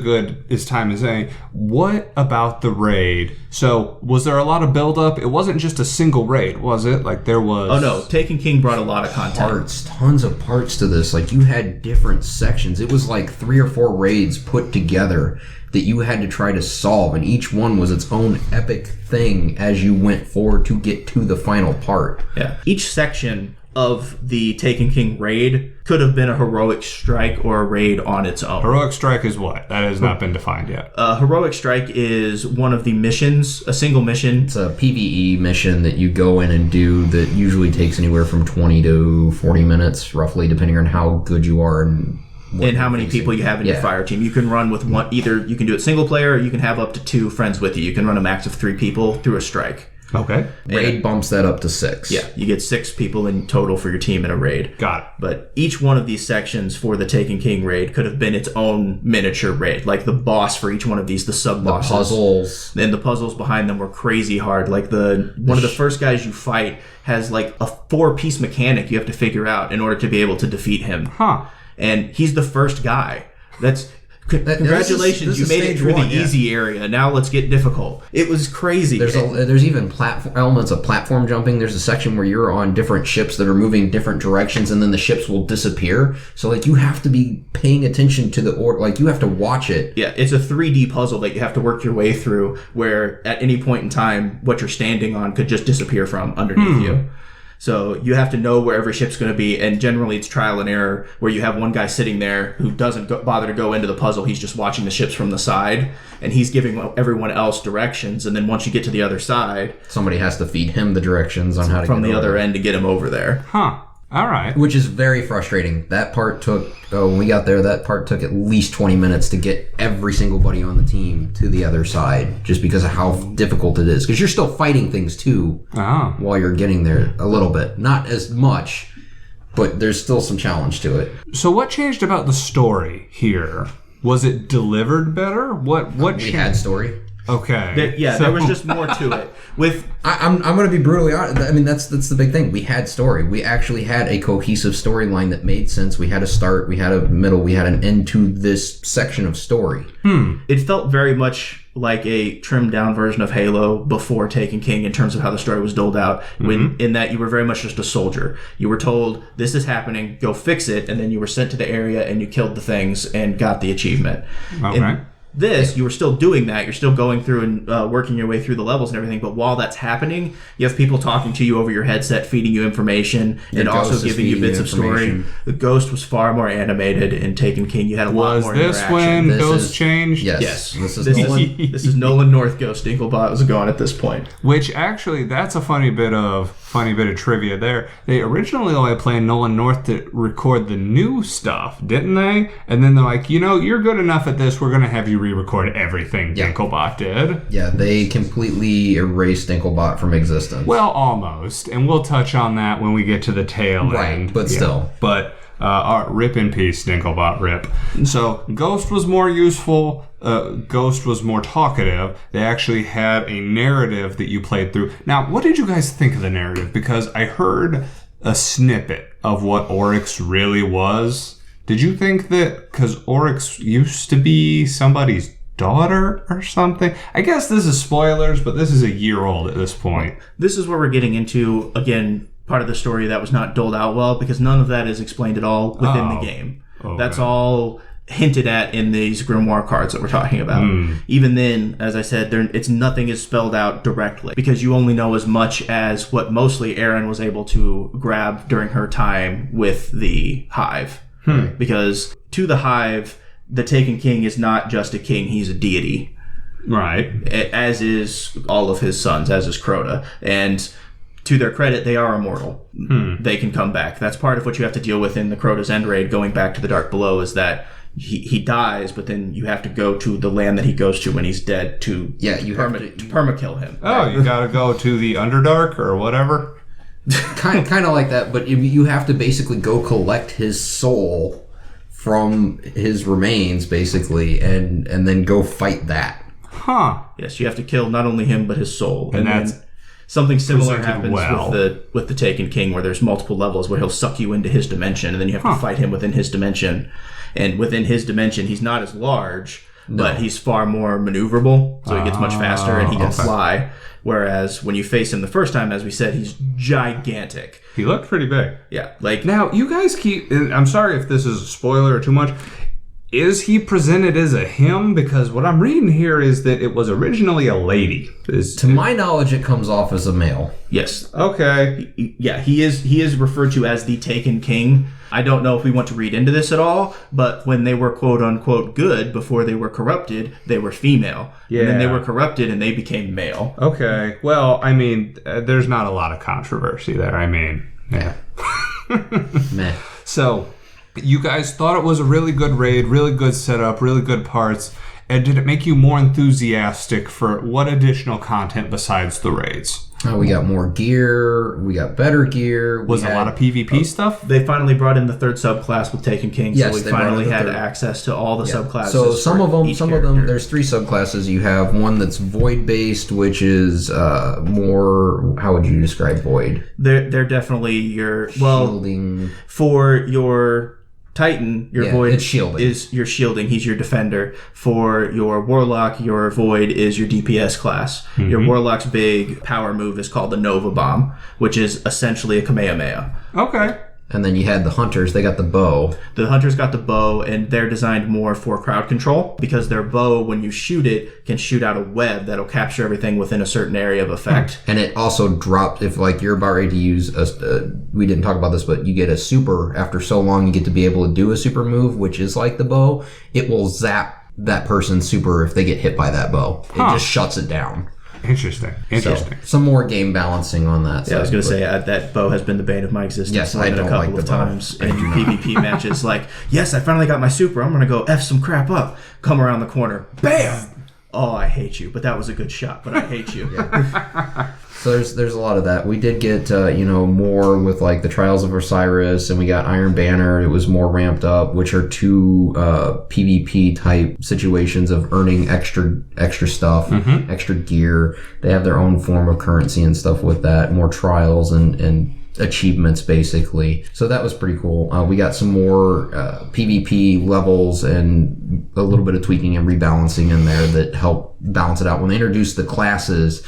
it's time to say, what about the raid? So was there a lot of build-up? It wasn't just a single raid, was it? Like, there was... Oh, no. Taken King brought a lot of content. Tons of parts to this. Like, you had different sections. It was like 3 or 4 raids put together that you had to try to solve, and each one was its own epic thing as you went forward to get to the final part. Yeah. Each section of the Taken King raid could have been a heroic strike or a raid on its own. Heroic strike is what? That has not been defined yet. Heroic strike is one of the missions, a single mission. It's a PvE mission that you go in and do that usually takes anywhere from 20 to 40 minutes, roughly, depending on how good you are and how many people you have in your fire team. You can run with one, either you can do it single player or you can have up to 2 friends with you. You can run a max of 3 people through a strike. Okay. Raid bumps that up to 6. Yeah, you get 6 people in total for your team in a raid. Got it. But each one of these sections for the Taken King raid could have been its own miniature raid. Like, the boss for each one of these, the sub-bosses. The puzzles. And the puzzles behind them were crazy hard. Like, one of the first guys you fight has, like, a 4-piece mechanic you have to figure out in order to be able to defeat him. And he's the first guy. Congratulations, you made it through the easy area. Now let's get difficult. It was crazy. There's even elements of platform jumping. There's a section where you're on different ships that are moving different directions, and then the ships will disappear. So, like, you have to be paying attention to the order. Like, you have to watch it. Yeah, it's a 3D puzzle that you have to work your way through, where at any point in time, what you're standing on could just disappear from underneath you. So you have to know where every ship's going to be, and generally it's trial and error, where you have one guy sitting there who doesn't bother to go into the puzzle. He's just watching the ships from the side, and he's giving everyone else directions, and then once you get to the other side... somebody has to feed him the directions on how to get from the other end to get him over there. All right. Which is very frustrating. That part took, when we got there, that part took at least 20 minutes to get every single buddy on the team to the other side, just because of how difficult it is. Because you're still fighting things, too, while you're getting there a little bit. Not as much, but there's still some challenge to it. So what changed about the story here? Was it delivered better? What We had story. Okay. There was just more to it. I'm going to be brutally honest. I mean, that's the big thing. We had story. We actually had a cohesive storyline that made sense. We had a start, we had a middle, we had an end to this section of story. It felt very much like a trimmed down version of Halo before Taken King in terms of how the story was doled out, in that you were very much just a soldier. You were told, this is happening, go fix it, and then you were sent to the area and you killed the things and got the achievement. Okay. You were still doing that. You're still going through and working your way through the levels and everything. But while that's happening, you have people talking to you over your headset, feeding you information, and also giving you bits of story. The Ghost was far more animated in Taken King. You had a lot more interaction. Was this when Ghost changed? Yes. This is Nolan North Ghost. Dinklebot was gone at this point. Which actually, that's a funny bit of trivia there. They originally only planned Nolan North to record the new stuff, didn't they? And then they're like, you're good enough at this, we're going to have you re-record everything Dinklebot did. Yeah, they completely erased Dinklebot from existence. Well, almost. And we'll touch on that when we get to the tail end. Right, but still. But rip in peace, Dinklebot, rip. So Ghost was more useful. Ghost was more talkative. They actually had a narrative that you played through. Now, what did you guys think of the narrative? Because I heard a snippet of what Oryx really was. Did you think that because Oryx used to be somebody's daughter or something? I guess this is spoilers, but this is a year old at this point. This is where we're getting into, again, part of the story that was not doled out well, because none of that is explained at all within the game. Okay. That's all hinted at in these grimoire cards that we're talking about. Even then, as I said, nothing is spelled out directly, because you only know as much as what mostly Erin was able to grab during her time with the Hive. Because to the Hive, the Taken King is not just a king, he's a deity. Right. As is all of his sons, as is Crota. And to their credit, they are immortal. They can come back. That's part of what you have to deal with in the Crota's End Raid, going back to the Dark Below, is that he dies, but then you have to go to the land that he goes to when he's dead to perma-kill him. Oh, you gotta go to the Underdark or whatever? kind of like that, but you have to basically go collect his soul from his remains, basically, and then go fight that. Huh. Yes, you have to kill not only him, but his soul. And that's then something similar presented happens well. with the Taken King, where there's multiple levels where he'll suck you into his dimension, and then you have to fight him within his dimension. And within his dimension, he's not as large, but he's far more maneuverable, so he gets much faster and he can fly. Whereas when you face him the first time, as we said, he's gigantic. He looked pretty big. Yeah, like Now, you guys keep... I'm sorry if this is a spoiler or too much. Is he presented as a him? Because what I'm reading here is that it was originally a lady. To my knowledge, it comes off as a male. yes, Okay. yeah, he is referred to as the Taken King. I don't know if we want to read into this at all, but when they were quote unquote good before they were corrupted, they were female. And then they Yeah. were corrupted and they became male. Okay. Well, I mean, there's not a lot of controversy there. I mean, yeah. Meh. So, you guys thought it was a really good raid, really good setup, really good parts. And did it make you more enthusiastic for what additional content besides the raids? We got more gear. We got better gear. Was a lot of PvP stuff? They finally brought in the third subclass with Taken King, Yes, so we they brought in finally the had third. access to all the subclasses. So some for of them, each character. there's 3 subclasses. You have one that's void based, which is more. How would you describe void? They're definitely your Shielding. for your Titan, your Yeah, void it's shielding. is your shielding. He's your defender. For your warlock, your void is your DPS class. Your warlock's big power move is called the Nova Bomb, which is essentially a Kamehameha. Okay. And then you had the hunters. They got the bow. The hunters got the bow, and they're designed more for crowd control, because their bow, when you shoot it, can shoot out a web that'll capture everything within a certain area of effect. And it also drops if like you're about ready to use we didn't talk about this, but you get a super after so long. You get to be able to do a super move, which is like the bow. It will zap that person's super if they get hit by that bow. It just shuts it down. Interesting. So some more game balancing on that. Yeah, I was side, going to but- say that bow has been the bane of my existence Yes, more I than a don't couple like of the bow. times in PvP matches. Like, yes, I finally got my super. I'm going to go F some crap up. Come around the corner. Bam! Oh, I hate you. But that was a good shot, but I hate you. So there's a lot of that. We did get more with like the Trials of Osiris, and we got Iron Banner. It was more ramped up, which are 2 PvP type situations of earning extra stuff, extra gear. They have their own form of currency and stuff with that. More trials and achievements basically. So that was pretty cool. We got some more PvP levels and a little bit of tweaking and rebalancing in there that help balance it out. When they introduced the classes,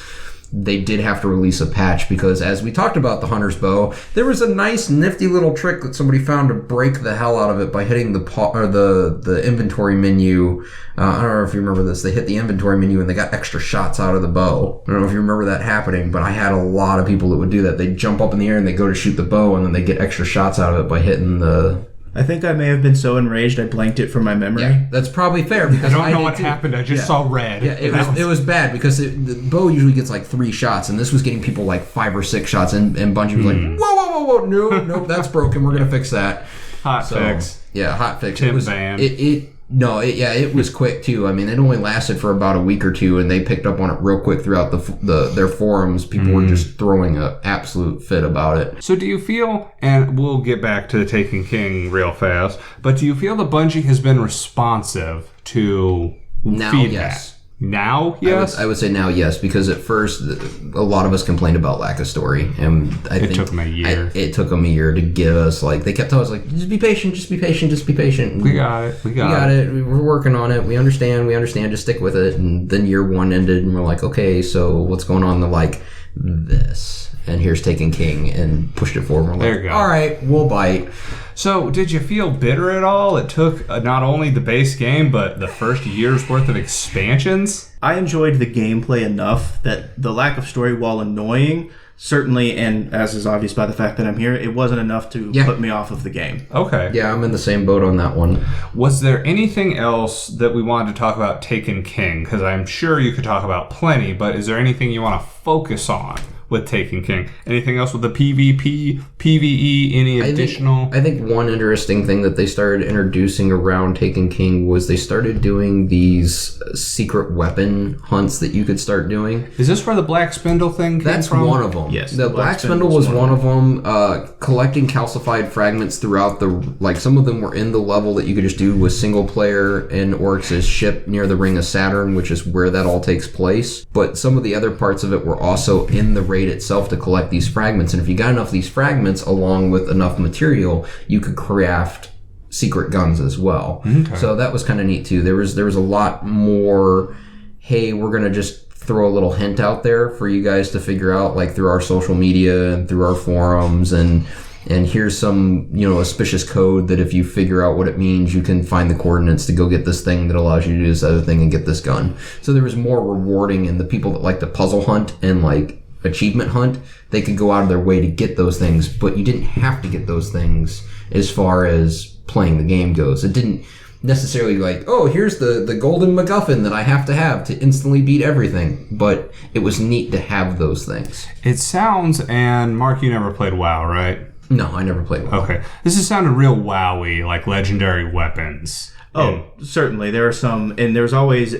they did have to release a patch because, as we talked about the Hunter's Bow, there was a nice nifty little trick that somebody found to break the hell out of it by hitting the inventory menu. I don't know if you remember this. They hit the inventory menu and they got extra shots out of the bow. I don't know if you remember that happening, but I had a lot of people that would do that. They'd jump up in the air and they go to shoot the bow, and then they get extra shots out of it by hitting the... I think I may have been so enraged I blanked it from my memory. Yeah, that's probably fair because I don't know did what too. happened. I just saw red. Yeah, it was bad because the bow usually gets like 3 shots, and this was getting people like 5 or 6 shots, and Bungie was like, whoa, no, that's broken. We're gonna fix that. Hot fix. Yeah, hot fix. Tim it was Van. it was quick too. I mean, it only lasted for about a week or 2, and they picked up on it real quick throughout their forums. People were just throwing an absolute fit about it. So do you feel, and we'll get back to the Taken King real fast, but do you feel the Bungie has been responsive to Now, feedback? yes. Now, yes. I would say now, yes, because at first a lot of us complained about lack of story, and I think took them a year. It took them a year to give us they kept telling us just be patient, just be patient, just be patient. We got it. We got it. We're working on it. We understand. Just stick with it. And then year one ended, and we're like, okay, so what's going on? They're like this, and here's Taken King, and pushed it forward. We're There you go. All right, we'll bite. So, did you feel bitter at all? It took not only the base game, but the first year's worth of expansions? I enjoyed the gameplay enough that the lack of story, while annoying, certainly, and as is obvious by the fact that I'm here, it wasn't enough to put me off of the game. Okay. Yeah, I'm in the same boat on that one. Was there anything else that we wanted to talk about Taken King? Because I'm sure you could talk about plenty, but is there anything you want to focus on with Taken King? Anything else with the PvP, PvE, any additional? I think one interesting thing that they started introducing around Taken King was they started doing these secret weapon hunts that you could start doing. Is this where the Black Spindle thing came That's from? one of them. Yes, the Black Spindle was one of them. Collecting calcified fragments throughout some of them were in the level that you could just do with single player in Oryx's ship near the Ring of Saturn, which is where that all takes place. But some of the other parts of it were also in the raid itself to collect these fragments. And if you got enough of these fragments along with enough material, you could craft secret guns as well. Okay. So that was kind of neat too. There was a lot more, hey, we're going to just throw a little hint out there for you guys to figure out, through our social media and through our forums, and here's some auspicious code that if you figure out what it means, you can find the coordinates to go get this thing that allows you to do this other thing and get this gun. So there was more rewarding, and the people that like to puzzle hunt and achievement hunt, they could go out of their way to get those things, but you didn't have to get those things as far as playing the game goes. It didn't necessarily here's the golden MacGuffin that I have to instantly beat everything, but it was neat to have those things. It sounds, and Mark, you never played WoW, right? No, I never played WoW. Okay. This is sounding real WoW-y, like legendary weapons. Oh, certainly. There are some, and there's always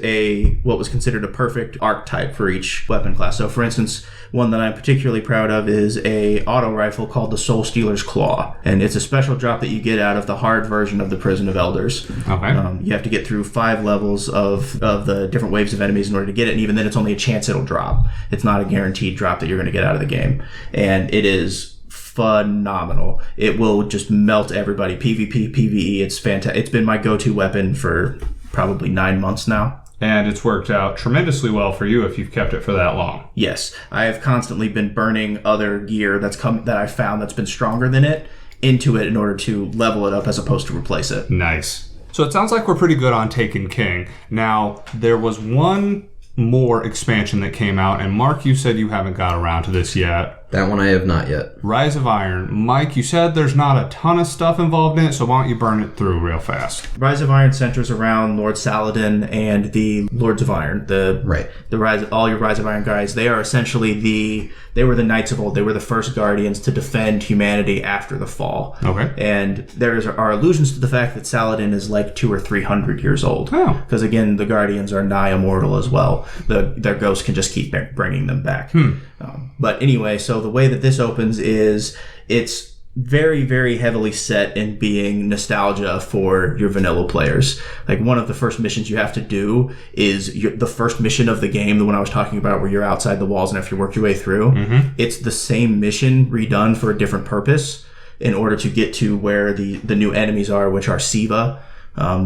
what was considered a perfect archetype for each weapon class. So, for instance, one that I'm particularly proud of is a auto rifle called the Soul Stealer's Claw, and it's a special drop that you get out of the hard version of the Prison of Elders. Okay. You have to get through 5 levels of the different waves of enemies in order to get it, and even then it's only a chance it'll drop. It's not a guaranteed drop that you're going to get out of the game, and it is phenomenal. It will just melt everybody. PvP, PvE, it's fantastic. It's been my go-to weapon for probably 9 months now. And it's worked out tremendously well for you if you've kept it for that long. Yes. I have constantly been burning other gear that I found that's been stronger than it into it in order to level it up as opposed to replace it. Nice. So it sounds like we're pretty good on Taken King. Now, there was one more expansion that came out, and Mark, you said you haven't got around to this yet. That one I have not yet. Rise of Iron. Mike, you said there's not a ton of stuff involved in it, so why don't you burn it through real fast? Rise of Iron centers around Lord Saladin and the Lords of Iron. All your Rise of Iron guys, they are essentially they were the Knights of old. They were the first Guardians to defend humanity after the fall. Okay. And there are allusions to the fact that Saladin is 200 or 300 years old. Oh. Because again, the Guardians are nigh immortal as well. Their ghosts can just keep bringing them back. But anyway, so the way that this opens is it's very, very heavily set in being nostalgia for your vanilla players. One of the first missions you have to do is the first mission of the game, the one I was talking about where you're outside the walls and have to work your way through. Mm-hmm. It's the same mission redone for a different purpose in order to get to where the new enemies are, which are Siva,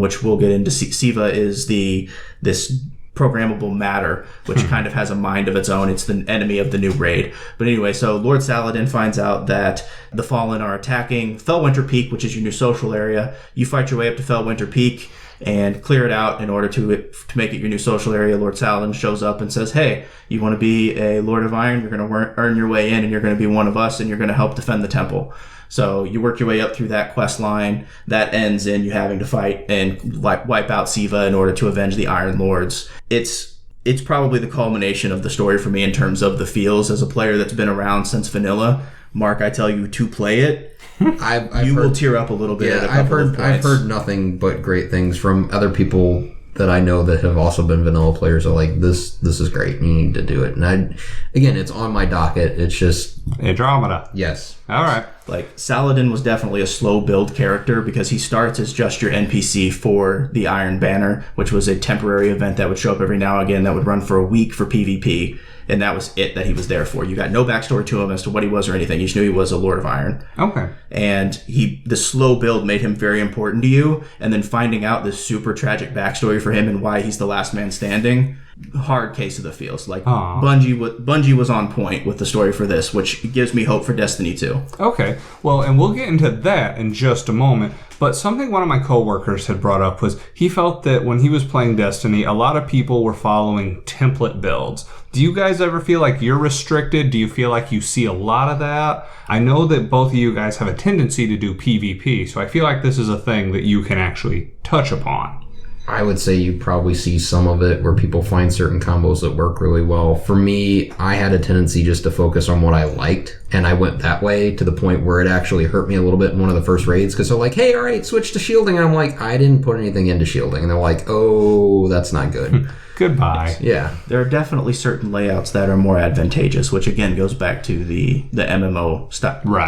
which we'll get into. Siva is this programmable matter, which kind of has a mind of its own. It's the enemy of the new raid. But anyway, so Lord Saladin finds out that the Fallen are attacking Felwinter Peak, which is your new social area. You fight your way up to Felwinter Peak and clear it out in order to make it your new social area. Lord Saladin shows up and says, hey, you want to be a Lord of Iron? You're going to earn your way in, and you're going to be one of us, and you're going to help defend the temple. So you work your way up through that quest line. That ends in you having to fight and wipe out Siva in order to avenge the Iron Lords. It's probably the culmination of the story for me in terms of the feels as a player that's been around since vanilla. Mark, I tell you to play it. You will tear up a little bit. Yeah, I've heard nothing but great things from other people that I know that have also been vanilla players are like, this is great. You need to do it. And again, it's on my docket. It's just Andromeda. Yes. All right. Like, Saladin was definitely a slow build character because he starts as just your NPC for the Iron Banner, which was a temporary event that would show up every now and again that would run for a week for PvP. And that was it that he was there for. You got no backstory to him as to what he was or anything. You just knew he was a Lord of Iron. Okay. And the slow build made him very important to you. And then finding out this super tragic backstory for him and why he's the last man standing, hard case of the feels. Like, Bungie was on point with the story for this, which gives me hope for Destiny 2. Okay. Well, and we'll get into that in just a moment. But something one of my coworkers had brought up was he felt that when he was playing Destiny, a lot of people were following template builds. Do you guys ever feel like you're restricted? Do you feel like you see a lot of that? I know that both of you guys have a tendency to do PvP, so I feel like this is a thing that you can actually touch upon. I would say you probably see some of it where people find certain combos that work really well. For me, I had a tendency just to focus on what I liked, and I went that way to the point where it actually hurt me a little bit in one of the first raids, because they're like, hey, all right, switch to shielding. And I'm like, I didn't put anything into shielding. And they're like, oh, that's not good. Goodbye. Yeah. There are definitely certain layouts that are more advantageous, which again goes back to the MMO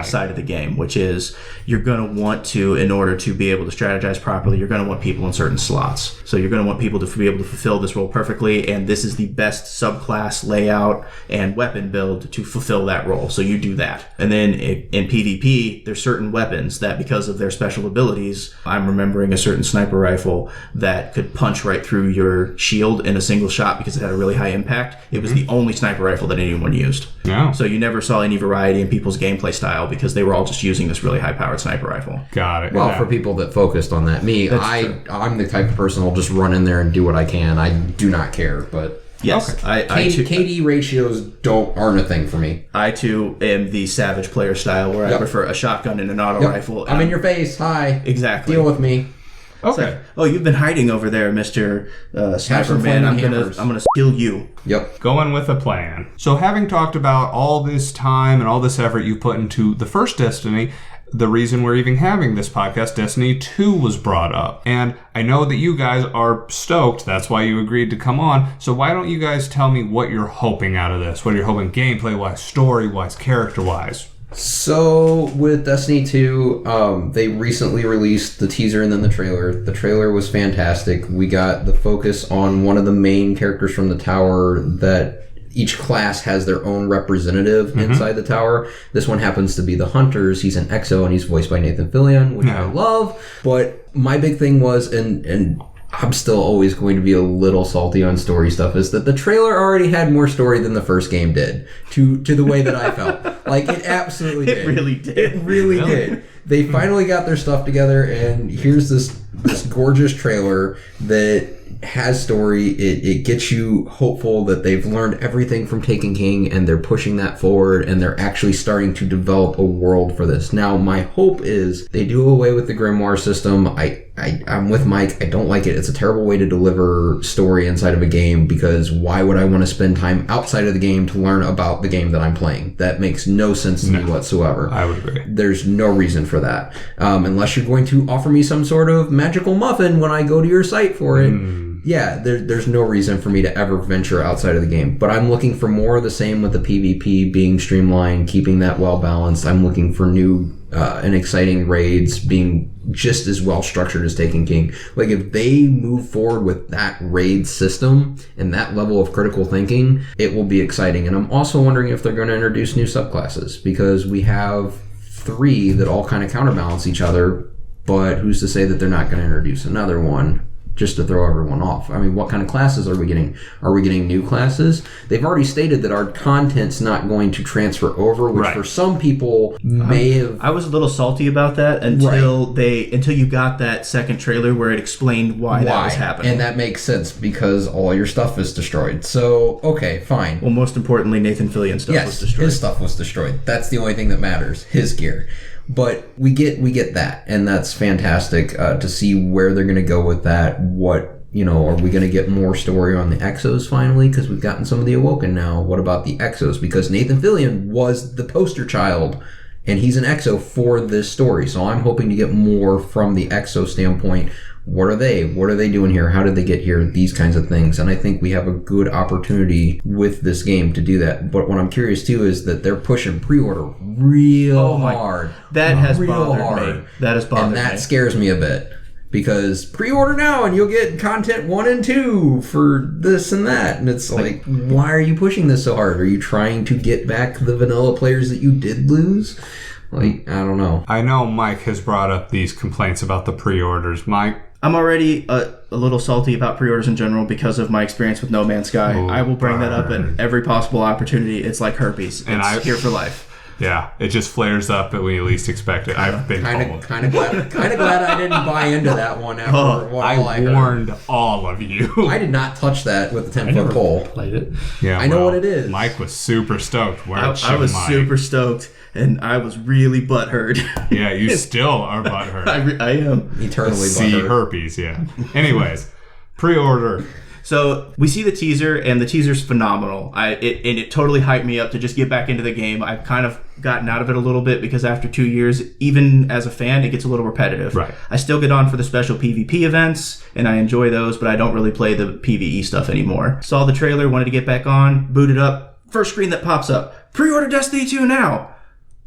side of the game, which is you're going to want to, in order to be able to strategize properly, you're going to want people in certain slots. So you're going to want people to be able to fulfill this role perfectly, and this is the best subclass layout and weapon build to fulfill that role. So you do that. And then in PvP, there's certain weapons that, because of their special abilities, I'm remembering a certain sniper rifle that could punch right through your shield in a single shot because it had a really high impact. It was the only sniper rifle that anyone used. Yeah. So you never saw any variety in people's gameplay style because they were all just using this really high-powered sniper rifle. Got it. Well, Yeah. for people that focused on that, I'm the type of person who'll just run in there and do what I can. I do not care, but Yes, KD ratios aren't a thing for me. I too am the savage player style where I prefer a shotgun and an auto rifle. I'm in your face. Hi. Exactly. Deal with me. Okay. Like, oh, you've been hiding over there, Mr. Sniper some Man. flaming I'm hammers. gonna kill you. Yep. Going with a plan. So having talked about all this time and all this effort you put into the first Destiny, the reason we're even having this podcast, Destiny 2 was brought up. And I know that you guys are stoked. That's why you agreed to come on. So why don't you guys tell me what you're hoping out of this? What you're hoping gameplay-wise, story-wise, character-wise? So with Destiny 2, they recently released the teaser and then the trailer. The trailer was fantastic. We got the focus on one of the main characters from the tower that each class has their own representative inside the tower. This one happens to be the Hunters. He's an EXO and he's voiced by Nathan Fillion, which I love. But my big thing was, and I'm still always going to be a little salty on story stuff, is that the trailer already had more story than the first game did, to the way that I felt. Like, it absolutely did. It really did. It really did. They finally got their stuff together, and here's this gorgeous trailer that has story. It gets you hopeful that they've learned everything from Taken King and they're pushing that forward and they're actually starting to develop a world for this. Now, my hope is they do away with the Grimoire system. I'm with Mike. I don't like it. It's a terrible way to deliver story inside of a game, because why would I want to spend time outside of the game to learn about the game that I'm playing? That makes no sense to me whatsoever. I would agree. There's no reason for that. Unless you're going to offer me some sort of magical muffin when I go to your site for it. Yeah, there's no reason for me to ever venture outside of the game. But I'm looking for more of the same with the PvP being streamlined, keeping that well balanced. I'm looking for new and exciting raids being just as well structured as Taken King. Like, if they move forward with that raid system and that level of critical thinking, it will be exciting. And I'm also wondering if they're going to introduce new subclasses, because we have 3 that all kind of counterbalance each other, but who's to say that they're not going to introduce another one just to throw everyone off? I mean, what kind of classes are we getting? Are we getting new classes? They've already stated that our content's not going to transfer over, which for some people may have... I was a little salty about that until you got that second trailer where it explained why that was happening. And that makes sense, because all your stuff is destroyed. So, okay, fine. Well, most importantly, Nathan Fillion's stuff was destroyed. His stuff was destroyed. That's the only thing that matters. His gear. But we get that, and that's fantastic to see where they're going to go with that. What, are we going to get more story on the Exos finally? Because we've gotten some of the Awoken now. What about the Exos? Because Nathan Fillion was the poster child, and he's an Exo for this story. So I'm hoping to get more from the Exo standpoint what are they? What are they doing here? How did they get here? These kinds of things. And I think we have a good opportunity with this game to do that. But what I'm curious too is that they're pushing pre-order real hard. That has real bothered hard. me. That has bothered And that me. scares me a bit. Because pre-order now and you'll get content 1 and 2 for this and that. And it's like, why are you pushing this so hard? Are you trying to get back the vanilla players that you did lose? Like, I don't know. I know Mike has brought up these complaints about the pre-orders. Mike? I'm already a little salty about pre-orders in general because of my experience with No Man's Sky. Oh, I will bring that up at every possible opportunity. It's like herpes. It's here for life. Yeah, it just flares up when you least expect it. I've been told. Kind of glad I didn't buy into that one after what I warned all of you. I did not touch that with the I 10-foot never pole. played it. Yeah, I know what it is. Mike was super stoked. I was super stoked, and I was really butthurt. Yeah, you still are butthurt. I am. Eternally See butthurt. herpes, yeah. Anyways, pre-order. So we see the teaser, and the teaser's phenomenal. It totally hyped me up to just get back into the game. I've kind of gotten out of it a little bit because after 2 years, even as a fan, it gets a little repetitive. Right. I still get on for the special PvP events, and I enjoy those, but I don't really play the PvE stuff anymore. Saw the trailer, wanted to get back on, booted up. First screen that pops up, pre-order Destiny 2 now.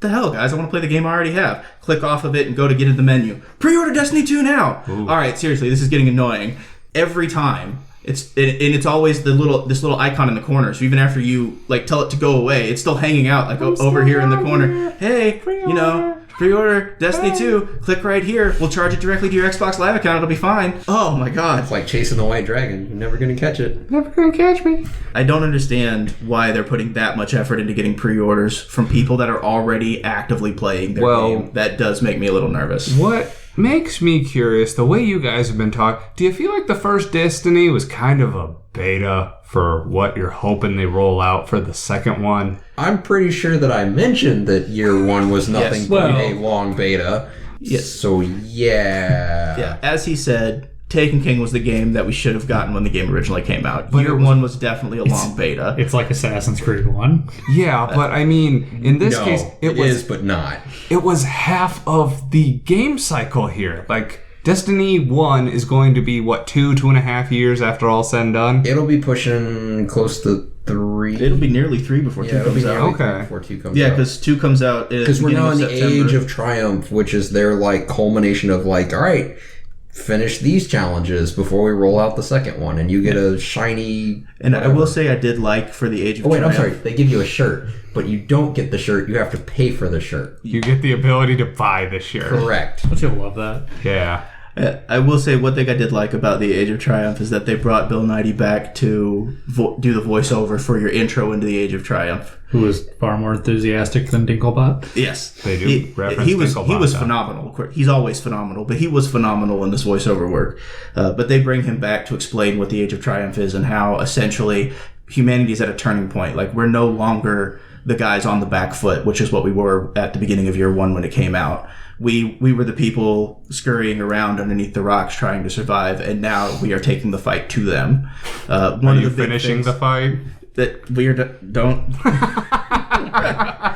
The hell, guys, I want to play the game I already have. Click off of it and go to get into the menu. Pre-order Destiny 2 now. Ooh. All right, seriously, this is getting annoying. Every time. It's always this little icon in the corner. So even after you like tell it to go away, it's still hanging out like over here in the corner. Hey, pre-order Destiny 2. Click right here. We'll charge it directly to your Xbox Live account. It'll be fine. Oh my god. It's like chasing the white dragon. You're never going to catch it. Never gonna catch me. I don't understand why they're putting that much effort into getting pre-orders from people that are already actively playing their game. That does make me a little nervous. What makes me curious, the way you guys have been talking, do you feel like the first Destiny was kind of a beta for what you're hoping they roll out for the second one? I'm pretty sure that I mentioned that year 1 was nothing Yes. but Well- a long beta. Yes. So, yeah. Yeah, as he said, Taken King was the game that we should have gotten when the game originally came out. Year 1 was definitely a long beta. It's like Assassin's Creed 1. Yeah, but I mean, in this No, case, it is, but not. it was half of the game cycle here. Like, Destiny 1 is going to be, what, 2.5 years after all said and done? It'll be pushing close to 3. It'll be nearly 3 before 2 it'll be comes out. nearly Okay. 3 before 2 comes Yeah, out. because 2 comes out Because we're now in the age of Triumph, which is their like culmination of like, all right, finish these challenges before we roll out the second one, and you get a shiny. And I whatever. will say I did like for the Age of Oh wait, I'm Triumph. sorry. They give you a shirt, but you don't get the shirt. You have to pay for the shirt. You get the ability to buy the shirt. Correct. Don't you love that? Yeah. I will say one thing I did like about the Age of Triumph is that they brought Bill Nighy back to do the voiceover for your intro into the Age of Triumph. Who is far more enthusiastic than Dinklebot. Yes, They do reference he was Dinklebot, phenomenal. Of course, he's always phenomenal, but he was phenomenal in this voiceover work. But they bring him back to explain what the Age of Triumph is and how essentially humanity is at a turning point. Like we're no longer the guys on the back foot, which is what we were at the beginning of year 1 when it came out. We were the people scurrying around underneath the rocks trying to survive, and now we are taking the fight to them. One Are of you the big finishing things the fight? that don't.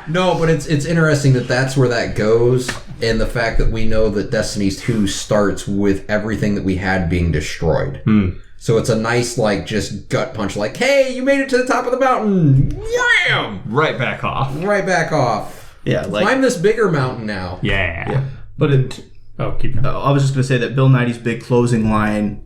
No, but it's interesting that that's where that goes, and the fact that we know that Destiny 2 starts with everything that we had being destroyed. So it's a nice, like, just gut punch, like, hey, you made it to the top of the mountain! Wham! Right back off. Right back off. Yeah, like Climb this bigger mountain now. Yeah. But it... Oh, keep going. I was just going to say that Bill Nighy's big closing line,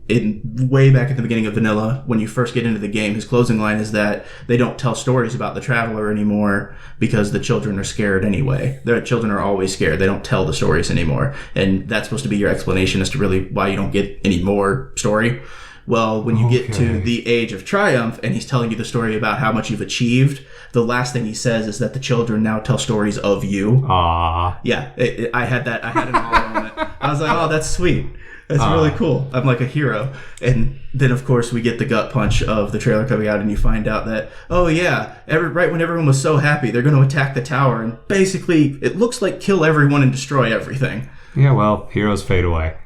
way back at the beginning of Vanilla, when you first get into the game, his closing line is that they don't tell stories about the Traveler anymore because the children are scared anyway. Their children are always scared. They don't tell the stories anymore. And that's supposed to be your explanation as to really why you don't get any more story. Well, when you get to the Age of Triumph and he's telling you the story about how much you've achieved, the last thing he says is that the children now tell stories of you. Aww. Yeah, I had that. I had an awe moment. I was like, oh, that's sweet. That's really cool. I'm like a hero. And then, of course, we get the gut punch of the trailer coming out, and you find out that, oh, yeah, right when everyone was so happy, they're going to attack the tower and basically, it looks like kill everyone and destroy everything. Yeah, well, heroes fade away.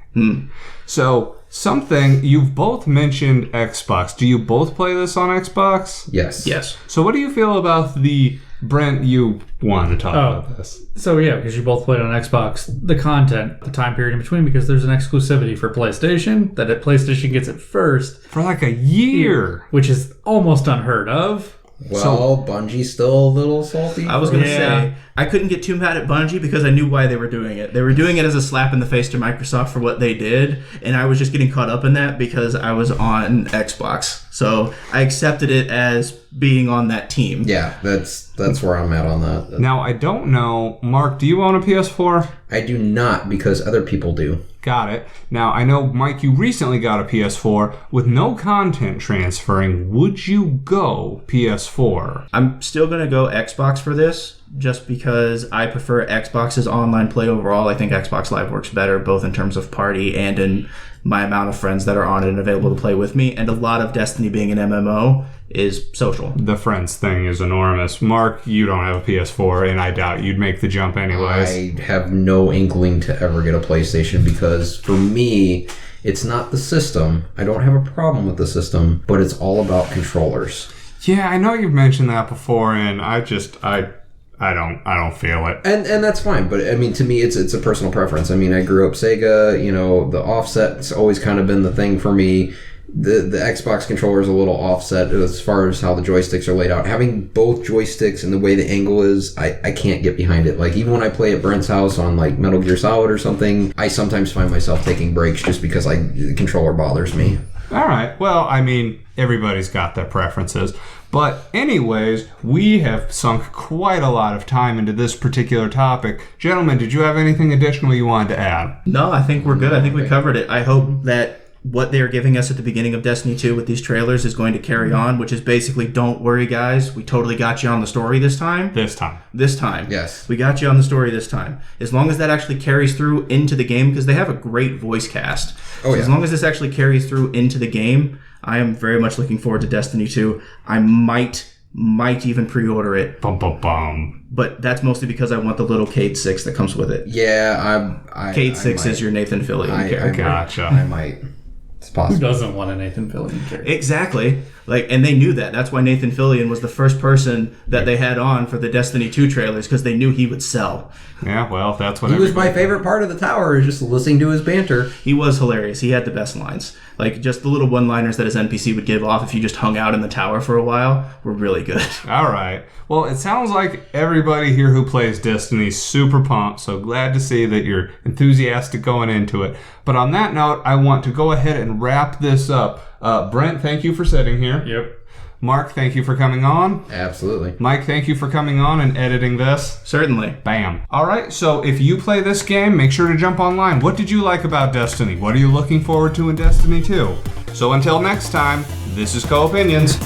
So, something, you've both mentioned Xbox. Do you both play this on Xbox? Yes. Yes. So what do you feel about the Brent, you wanted to talk about this. So yeah, because you both played on Xbox, the content, the time period in between, because there's an exclusivity for PlayStation, that PlayStation gets it first, For like a year. which is almost unheard of. Well, Bungie's still a little salty. I was going to Yeah. say, I couldn't get too mad at Bungie because I knew why they were doing it. They were doing it as a slap in the face to Microsoft for what they did, and I was just getting caught up in that because I was on Xbox. So I accepted it as being on that team. Yeah, that's where I'm at on that. Now, I don't know. Mark, do you own a PS4? I do not because other people do. Got it. Now, I know, Mike, you recently got a PS4 with no content transferring. Would you go PS4? I'm still going to go Xbox for this just because I prefer Xbox's online play overall. I think Xbox Live works better both in terms of party and in my amount of friends that are on it and available to play with me. And a lot of Destiny being an MMO is social. The friends thing is enormous. Mark, you don't have a PS4, and I doubt you'd make the jump anyways. I have no inkling to ever get a PlayStation because for me, it's not the system. I don't have a problem with the system, but it's all about controllers. Yeah, I know you've mentioned that before, and I don't feel it. And that's fine, but I mean, to me, it's a personal preference. I mean, I grew up Sega. You know, the offset's always kind of been the thing for me. The Xbox controller is a little offset as far as how the joysticks are laid out. Having both joysticks and the way the angle is, I can't get behind it. Like, even when I play at Brent's house on, like, Metal Gear Solid or something, I sometimes find myself taking breaks just because the controller bothers me. All right. Well, I mean, everybody's got their preferences. But anyways, we have sunk quite a lot of time into this particular topic. Gentlemen, did you have anything additional you wanted to add? No, I think we're good. I think we covered it. I hope that what they're giving us at the beginning of Destiny 2 with these trailers is going to carry on, which is basically, don't worry, guys. We totally got you on the story this time. This time. Yes. We got you on the story this time. As long as that actually carries through into the game, because they have a great voice cast. Oh, yeah. As long as this actually carries through into the game, I am very much looking forward to Destiny 2. I might even pre-order it. Bum, bum, bum. But that's mostly because I want the little Cade 6 that comes with it. Yeah, Cade 6 is your Nathan Fillion character. Gotcha. I might. It's Who possible. doesn't want a Nathan Fillion character? Exactly. And they knew that. That's why Nathan Fillion was the first person that they had on for the Destiny 2 trailers, because they knew he would sell. Yeah, well, that's what He was my favorite part of the tower, is just listening to his banter. He was hilarious. He had the best lines. Like, just the little one-liners that his NPC would give off if you just hung out in the tower for a while were really good. All right. Well, it sounds like everybody here who plays Destiny is super pumped, so glad to see that you're enthusiastic going into it. But on that note, I want to go ahead and wrap this up. Brent, thank you for sitting here. Yep. Mark, thank you for coming on. Absolutely. Mike, thank you for coming on and editing this. Certainly. Bam. All right, so if you play this game, make sure to jump online. What did you like about Destiny? What are you looking forward to in Destiny 2? So until next time, this is Co-Opinions.